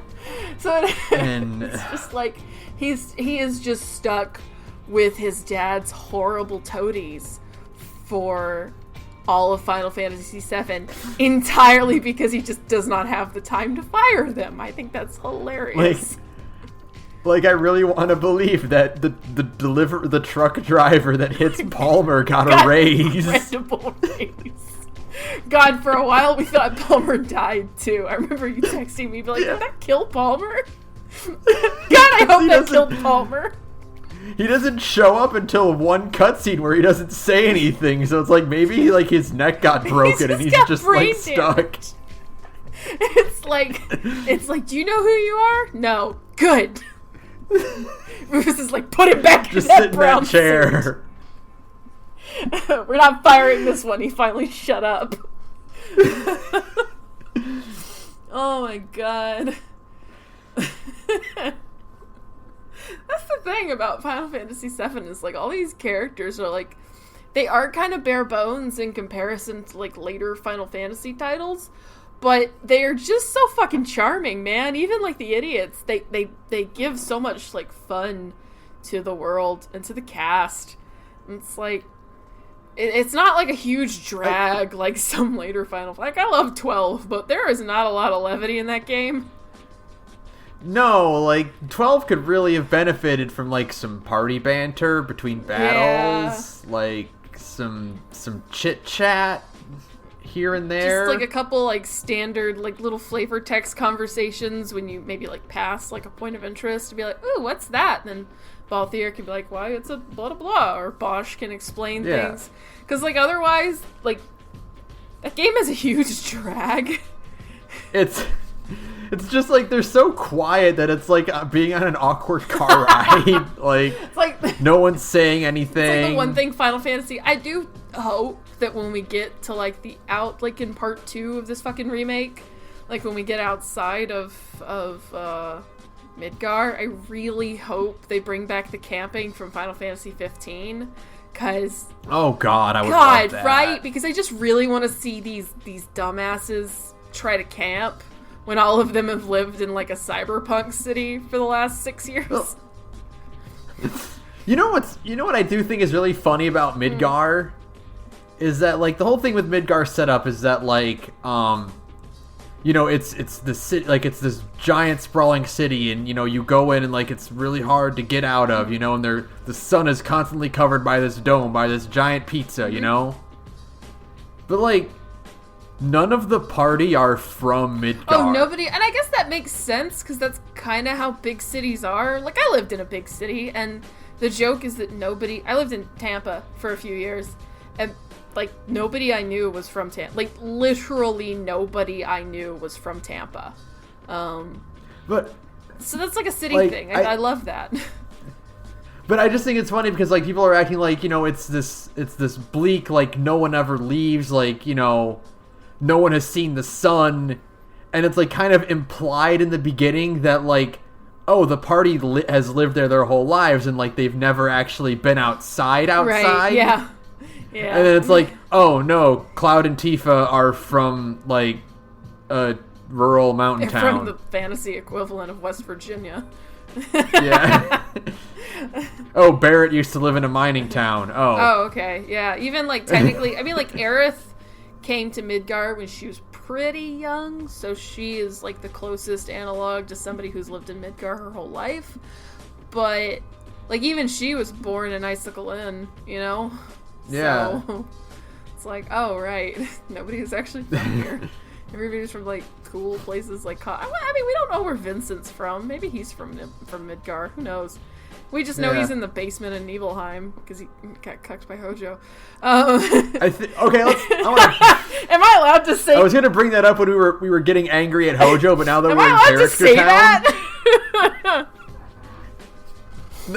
So it's just like he is just stuck with his dad's horrible toadies for all of Final Fantasy VII entirely because he just does not have the time to fire them. I think that's hilarious. Like I really want to believe that the truck driver that hits Palmer got a raise. Incredible raise. God, for a while we thought Palmer died too. I remember you texting me, like, did that kill Palmer? I hope that killed Palmer. He doesn't show up until one cutscene where he doesn't say anything, so it's like maybe like his neck got broken and he's just like stuck. It's like, do you know who you are? No. Good. Rufus is like, put it back just in that sit in brown that chair. We're not firing this one. He finally shut up. Oh my god. That's the thing about Final Fantasy VII is, like, all these characters are, like, they are kind of bare bones in comparison to, like, later Final Fantasy titles, but they are just so fucking charming, man. Even, like, the idiots, they give so much, like, fun to the world and to the cast. And it's, like, it's not, like, a huge drag like some later Final... Like, I love 12, but there is not a lot of levity in that game. No, like, 12 could really have benefited from, like, some party banter between battles, like, some chit-chat here and there. Just, like, a couple, like, standard, like, little flavor text conversations when you maybe, like, pass, like, a point of interest to be like, ooh, what's that? And then Balthier can be like, why, it's a blah, blah, blah, or Bosch can explain things. Because, like, otherwise, like, that game is a huge drag. It's just, like, they're so quiet that it's, like, being on an awkward car ride. Like, it's like no one's saying anything. It's like the one thing Final Fantasy... I do hope that when we get to, like, like, in part 2 of this fucking remake, like, when we get outside of Midgar, I really hope they bring back the camping from Final Fantasy 15, because... Oh, God, I would love that. Right? Because I just really want to see these dumbasses try to camp when all of them have lived in, like, a cyberpunk city for the last 6 years. Well, you know what I do think is really funny about Midgar? Is that, like, the whole thing with Midgar setup is that, like, you know, it's the city, like, it's this giant sprawling city, and, you know, you go in and, like, it's really hard to get out of, you know, and the sun is constantly covered by this dome, by this giant pizza, you know? But, like, none of the party are from Midgar. Oh, nobody. And I guess that makes sense, because that's kind of how big cities are. Like, I lived in a big city, and the joke is that nobody... I lived in Tampa for a few years, and, like, nobody I knew was from Tampa. Like, literally nobody I knew was from Tampa. But... So that's, like, a city like, thing. I love that. But I just think it's funny because, like, people are acting like, you know, it's this bleak, like, no one ever leaves, like, you know... No one has seen the sun, and it's, like, kind of implied in the beginning that, like, oh, the party has lived there their whole lives, and, like, they've never actually been outside. Right, yeah. And then it's like, oh, no, Cloud and Tifa are from, like, a rural mountain They're town. from the fantasy equivalent of West Virginia. Yeah. Oh, Barrett used to live in a mining town. Oh, okay, yeah. Even, like, technically, I mean, like, Aerith came to Midgar when she was pretty young, so she is, like, the closest analog to somebody who's lived in Midgar her whole life. But, like, even she was born in Icicle Inn, you know? Yeah. So, it's like, oh, right. Nobody is actually from here. Everybody's from, like, cool places like... I mean, we don't know where Vincent's from. Maybe he's from Midgar. Who knows? We just know he's in the basement in Nibelheim because he got cucked by Hojo. Okay, let's... Am I allowed to say... I was going to bring that up when we were getting angry at Hojo, but now that Am we're in I allowed to say Town... that?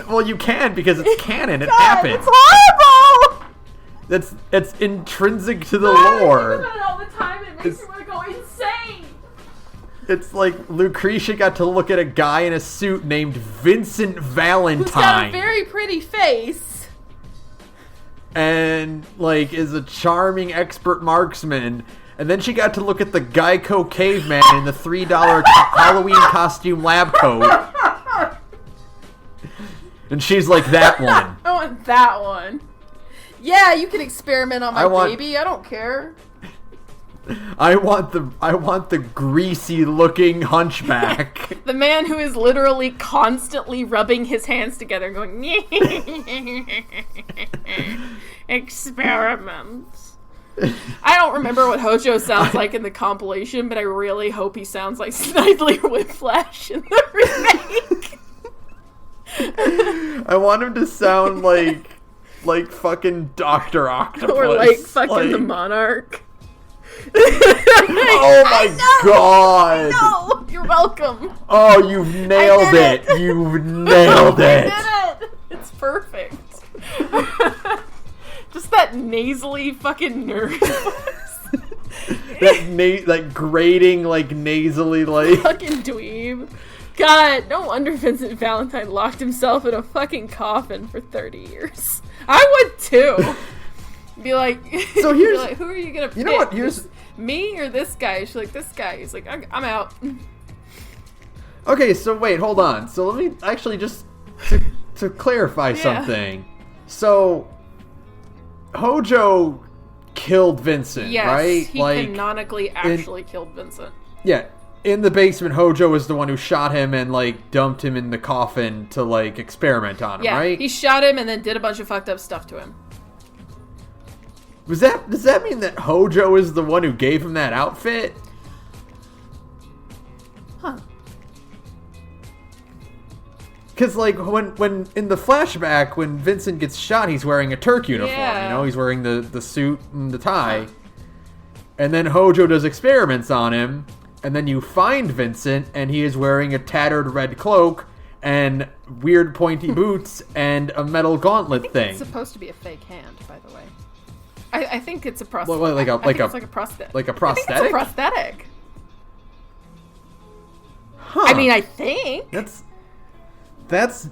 Well, you can because it's canon. It God, happened. It's horrible! It's intrinsic to the lore. About it all the time. It makes me want to go insane. It's like Lucretia got to look at a guy in a suit named Vincent Valentine. Who's got a very pretty face. And, like, is a charming expert marksman. And then she got to look at the Geico caveman in the $3 Halloween costume lab coat. And she's like, that one. I want that one. Yeah, you can experiment on my baby. I don't care. I want the greasy looking hunchback. The man who is literally constantly rubbing his hands together and going experiments. I don't remember what Hojo sounds like in the compilation, but I really hope he sounds like Snidely Whiplash in the remake. I want him to sound like fucking Dr. Octopus. Or like fucking the Monarch. Oh my god! No! You're welcome. Oh, you've nailed it. You've nailed it. I did it! It's perfect. Just that nasally fucking nerd voice. that grating, like, nasally, like... Fucking dweeb. God, no wonder Vincent Valentine locked himself in a fucking coffin for 30 years. I would too. Be like, so here's... be like, who are you gonna pick? You know what, here's... Me or this guy? She's like, this guy. He's like, I'm out. Okay, so wait, hold on. So let me actually just... To clarify something. So, Hojo killed Vincent, yes, right? He canonically actually killed Vincent. Yeah. In the basement, Hojo was the one who shot him and, like, dumped him in the coffin to, like, experiment on him, right? He shot him and then did a bunch of fucked up stuff to him. Does that mean that Hojo is the one who gave him that outfit? Huh. Because, like, when in the flashback, when Vincent gets shot, he's wearing a Turk uniform, you know? He's wearing the suit and the tie. Huh. And then Hojo does experiments on him, and then you find Vincent, and he is wearing a tattered red cloak, and weird pointy boots, and a metal gauntlet thing. It's supposed to be a fake hand, by the way. I think it's a prosthetic. Well, it's like a prosthetic. Like a prosthetic? I think it's a prosthetic. Huh. I mean, I think. That's...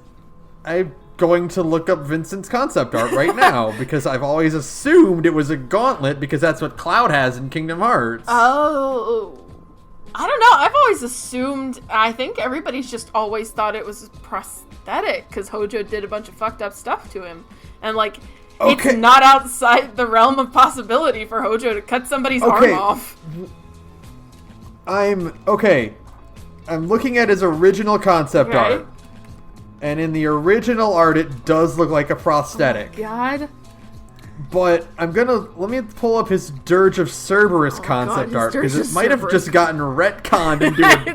I'm going to look up Vincent's concept art right now, because I've always assumed it was a gauntlet, because that's what Cloud has in Kingdom Hearts. Oh... I don't know. I've always assumed... I think everybody's just always thought it was prosthetic, because Hojo did a bunch of fucked up stuff to him. And, like... Okay. It's not outside the realm of possibility for Hojo to cut somebody's arm off. I'm looking at his original concept art. And in the original art, it does look like a prosthetic. Oh God. But let me pull up his Dirge of Cerberus concept art, because it might have just gotten retconned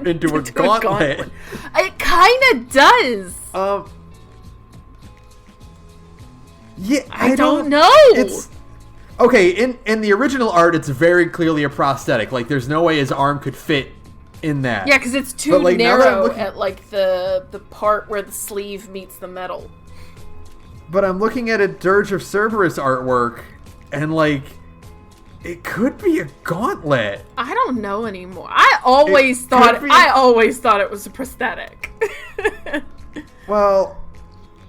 into a gauntlet. It kind of does. Yeah, I don't know. It's okay. In the original art, it's very clearly a prosthetic. Like, there's no way his arm could fit in that. Yeah, because it's too narrow at like the part where the sleeve meets the metal. But I'm looking at a Dirge of Cerberus artwork, and like, it could be a gauntlet. I don't know anymore. I always thought it was a prosthetic. Well.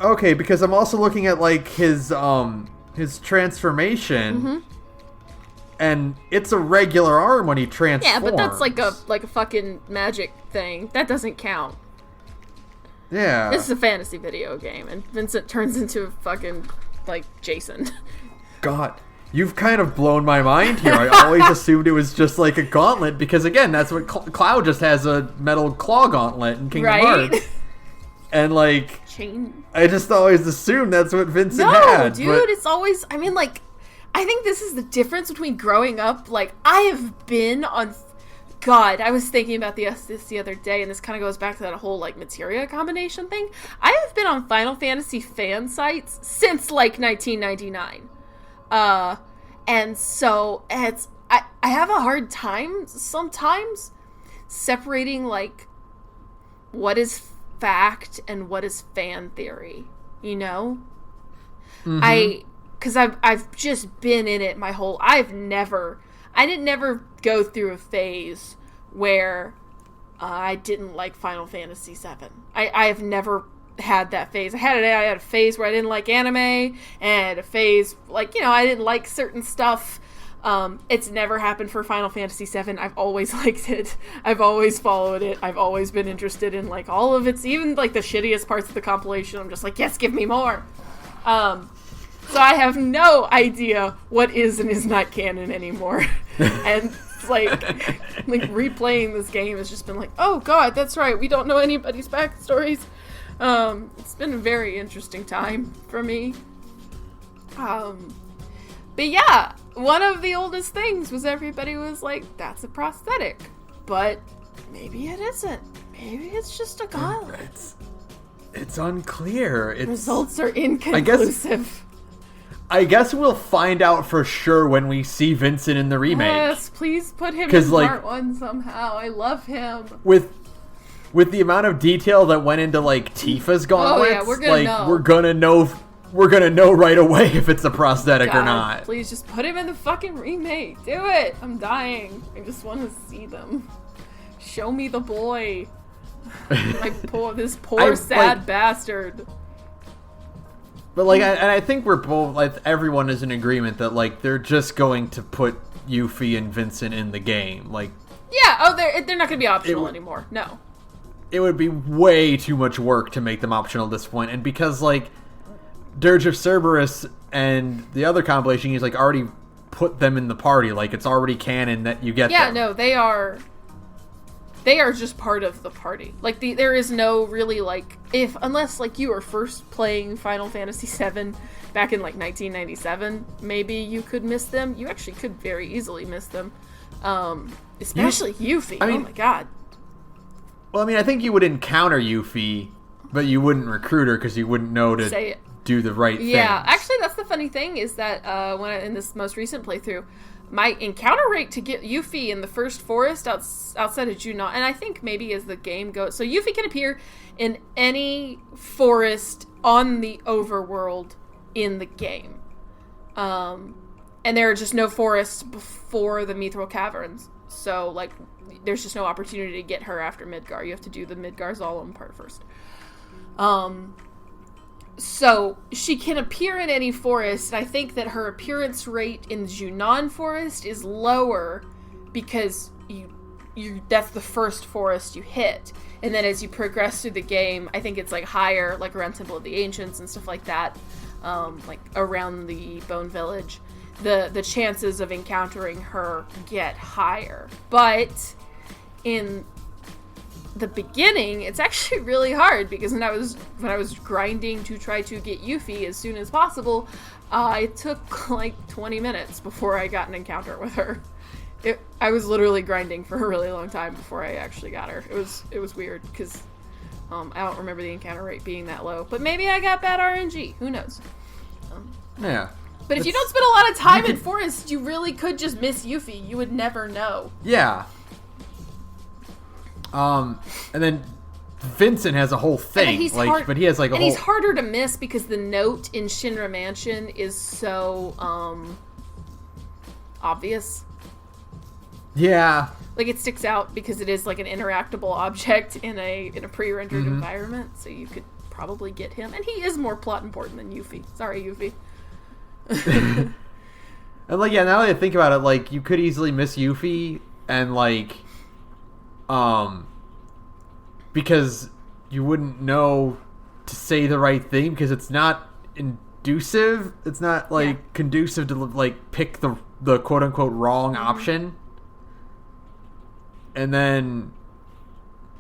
Okay, because I'm also looking at, like, his transformation, and it's a regular arm when he transforms. Yeah, but that's like a fucking magic thing. That doesn't count. Yeah. This is a fantasy video game, and Vincent turns into a fucking, like, Jason. God, you've kind of blown my mind here. I always assumed it was just, like, a gauntlet, because, again, that's what Cloud just has, a metal claw gauntlet in Kingdom Hearts. And, like... Chain. I just always assumed that's what Vincent No, had. dude, it's always... I mean, like... I think this is the difference between growing up... Like, I have been on... God, I was thinking about this the other day, and this kind of goes back to that whole, like, materia combination thing. I have been on Final Fantasy fan sites since, like, 1999. And so, it's... I have a hard time, sometimes, separating, like, what is fact and what is fan theory, you know? Because I've just been in it my whole... I didn't never go through a phase where I didn't like Final Fantasy VII. I have never had that phase. I had a phase where I didn't like anime, and a phase, like, you know, I didn't like certain stuff. It's never happened for Final Fantasy VII. I've always liked it. I've always followed it. I've always been interested in, like, all of its, even, like, the shittiest parts of the compilation. I'm just like, yes, give me more. So I have no idea what is and is not canon anymore. And, like replaying this game has just been like, oh, God, that's right. We don't know anybody's backstories. It's been a very interesting time for me. But yeah, one of the oldest things was everybody was like, that's a prosthetic. But maybe it isn't. Maybe it's just a gauntlet. It's unclear. Results are inconclusive. I guess we'll find out for sure when we see Vincent in the remake. Yes, please put him in part 1 somehow. I love him. With the amount of detail that went into like Tifa's gauntlets, we're gonna know. We're gonna know right away if it's a prosthetic or not. Please just put him in the fucking remake. Do it. I'm dying. I just want to see them. Show me the boy. This poor sad bastard. But like, I think we're both like everyone is in agreement that like they're just going to put Yuffie and Vincent in the game. Like, yeah. They're not gonna be optional anymore. No. It would be way too much work to make them optional at this point, and because like Dirge of Cerberus and the other compilation games like already put them in the party. Like it's already canon that you get them. Yeah, no, they are just part of the party. Like there is no really like unless like you were first playing Final Fantasy VII back in like 1997, maybe you could miss them. You actually could very easily miss them. Especially Yuffie. Oh my god. Well, I mean, I think you would encounter Yuffie, but you wouldn't recruit her because you wouldn't know to do the right thing. Yeah, actually, that's the funny thing is that in this most recent playthrough, my encounter rate to get Yuffie in the first forest outside of Junon, and I think maybe as the game goes, so Yuffie can appear in any forest on the overworld in the game. And there are just no forests before the Mithril Caverns. So, like, there's just no opportunity to get her after Midgar. You have to do the Midgar Zalem part first. So, she can appear in any forest, and I think that her appearance rate in Junon Forest is lower because that's the first forest you hit. And then as you progress through the game, I think it's, like, higher, like around Temple of the Ancients and stuff like that, like around the Bone Village. The chances of encountering her get higher. But in the beginning, it's actually really hard because when I was grinding to try to get Yuffie as soon as possible, it took like 20 minutes before I got an encounter with her. I was literally grinding for a really long time before I actually got her. It was weird because I don't remember the encounter rate being that low. But maybe I got bad RNG. Who knows? Yeah. But if you don't spend a lot of time in forest, you really could just miss Yuffie. You would never know. Yeah. And then Vincent has a whole thing, but he has like a whole. And he's harder to miss because the note in Shinra Mansion is so obvious. Yeah. Like it sticks out because it is like an interactable object in a pre-rendered environment, so you could probably get him. And he is more plot important than Yuffie. Sorry, Yuffie. And like, yeah, now that I think about it, like, you could easily miss Yuffie and like because you wouldn't know to say the right thing because it's not inducive, it's not like conducive to like pick the quote unquote wrong option. And then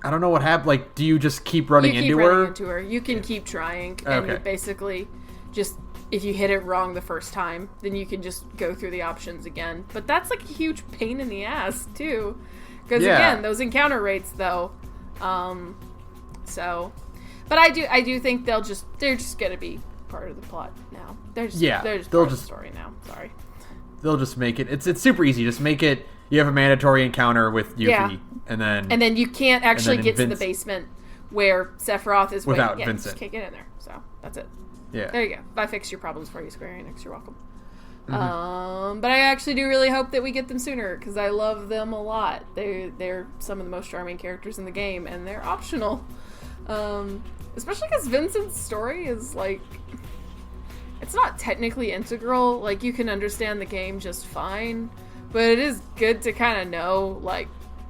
I don't know what happened. Like, do you just keep running into her? You can keep trying, and you basically just, if you hit it wrong the first time, then you can just go through the options again. But that's like a huge pain in the ass too, because again, those encounter rates though. But I do think they're just gonna be part of the plot now. They're just part of the story now. Sorry. They'll just make it. It's super easy. Just make it. You have a mandatory encounter with Yuffie, and then you can't actually get to the basement where Sephiroth is without waiting. Vincent. You just can't get in there. So that's it. Yeah. There you go. I fixed your problems for you, Square Enix. You're welcome. But I actually do really hope that we get them sooner because I love them a lot. They're some of the most charming characters in the game, and they're optional. Especially because Vincent's story is like, it's not technically integral. Like, you can understand the game just fine, but it is good to kind of know like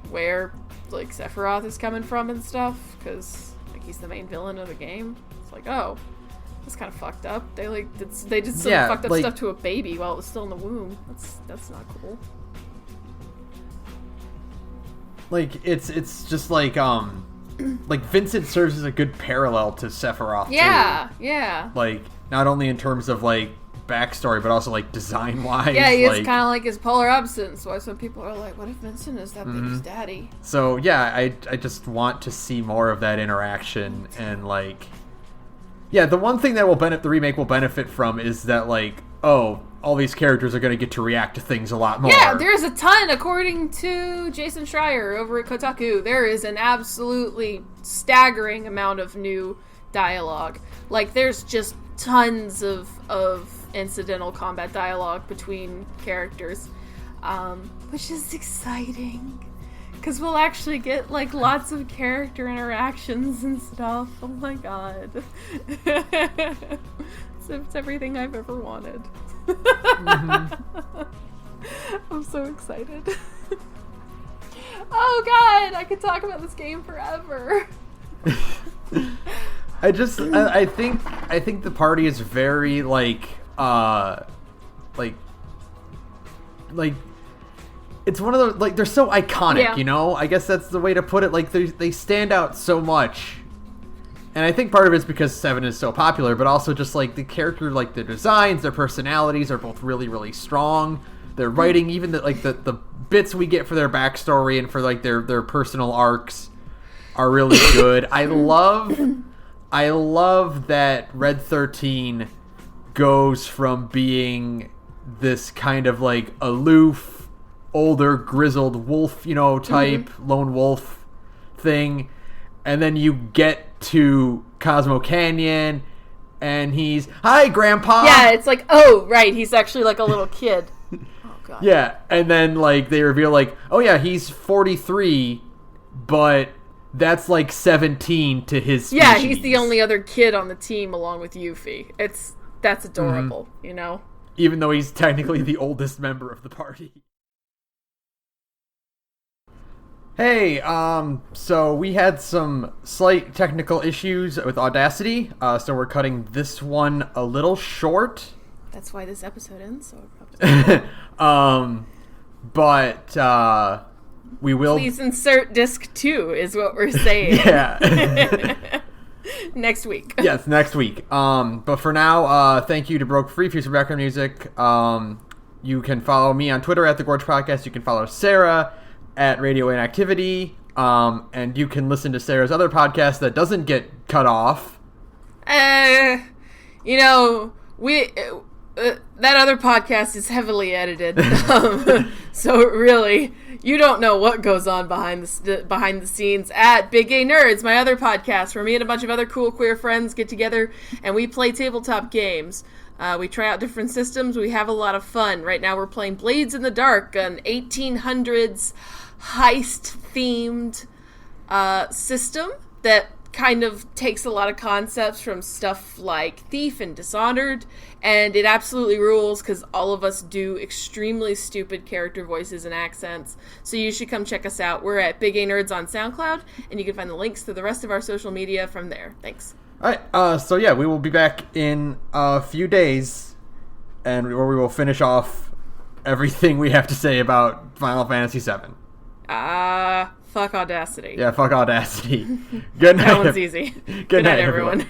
where like Sephiroth is coming from and stuff, because like he's the main villain of the game. It's like, oh, that's kind of fucked up. They did some fucked up stuff to a baby while it was still in the womb. That's not cool. Like it's just like Vincent serves as a good parallel to Sephiroth. Yeah, too. Yeah. Like, not only in terms of like backstory, but also like design wise. Yeah, he is kind of like his polar opposite. So why some people are like, what if Vincent is that baby's daddy? So yeah, I just want to see more of that interaction, and like Yeah, the one thing that the remake will benefit from is that, like, all these characters are going to get to react to things a lot more. Yeah, there's a ton, according to Jason Schreier over at Kotaku. There is an absolutely staggering amount of new dialogue. Like, there's just tons of incidental combat dialogue between characters, which is exciting. Because we'll actually get, like, lots of character interactions and stuff. Oh my god. It's everything I've ever wanted. Mm-hmm. I'm so excited. Oh god, I could talk about this game forever. I think the party is very, like it's one of those, like, they're so iconic, you know? I guess that's the way to put it. Like, they stand out so much. And I think part of it's because 7 is so popular, but also just, like, the character, like, their designs, their personalities are both really, really strong. Their writing, even the bits we get for their backstory and for, like, their personal arcs are really good. I love that Red 13 goes from being this kind of, like, aloof, older, grizzled wolf, you know, type, lone wolf thing, and then you get to Cosmo Canyon, and he's, hi, Grandpa! Yeah, it's like, oh, right, he's actually, like, a little kid. Oh, God. Yeah, and then, like, they reveal, like, oh, yeah, he's 43, but that's, like, 17 to his species. Yeah, he's the only other kid on the team along with Yuffie. That's adorable, you know? Even though he's technically the oldest member of the party. Hey, so we had some slight technical issues with Audacity, so we're cutting this one a little short. That's why this episode ends so abruptly. But we will... Please insert disc 2, is what we're saying. Yeah. Next week. Yes, next week. But for now, thank you to Broke Free for some background music. You can follow me on Twitter at The Gorge Podcast. You can follow Sara at Radio Inactivity, and you can listen to Sarah's other podcast that doesn't get cut off. You know, that other podcast is heavily edited, so really, you don't know what goes on behind the scenes at Big Gay Nerds, my other podcast, where me and a bunch of other cool queer friends get together and we play tabletop games. We try out different systems. We have a lot of fun. Right now we're playing Blades in the Dark, an 1800s heist-themed system that kind of takes a lot of concepts from stuff like Thief and Dishonored, and it absolutely rules because all of us do extremely stupid character voices and accents, so you should come check us out. We're at Big A Nerds on SoundCloud, and you can find the links to the rest of our social media from there. Thanks. Alright, so yeah, we will be back in a few days, and where we will finish off everything we have to say about Final Fantasy VII. Fuck Audacity. Yeah, fuck Audacity. Good night. That one's easy. Good night, everyone.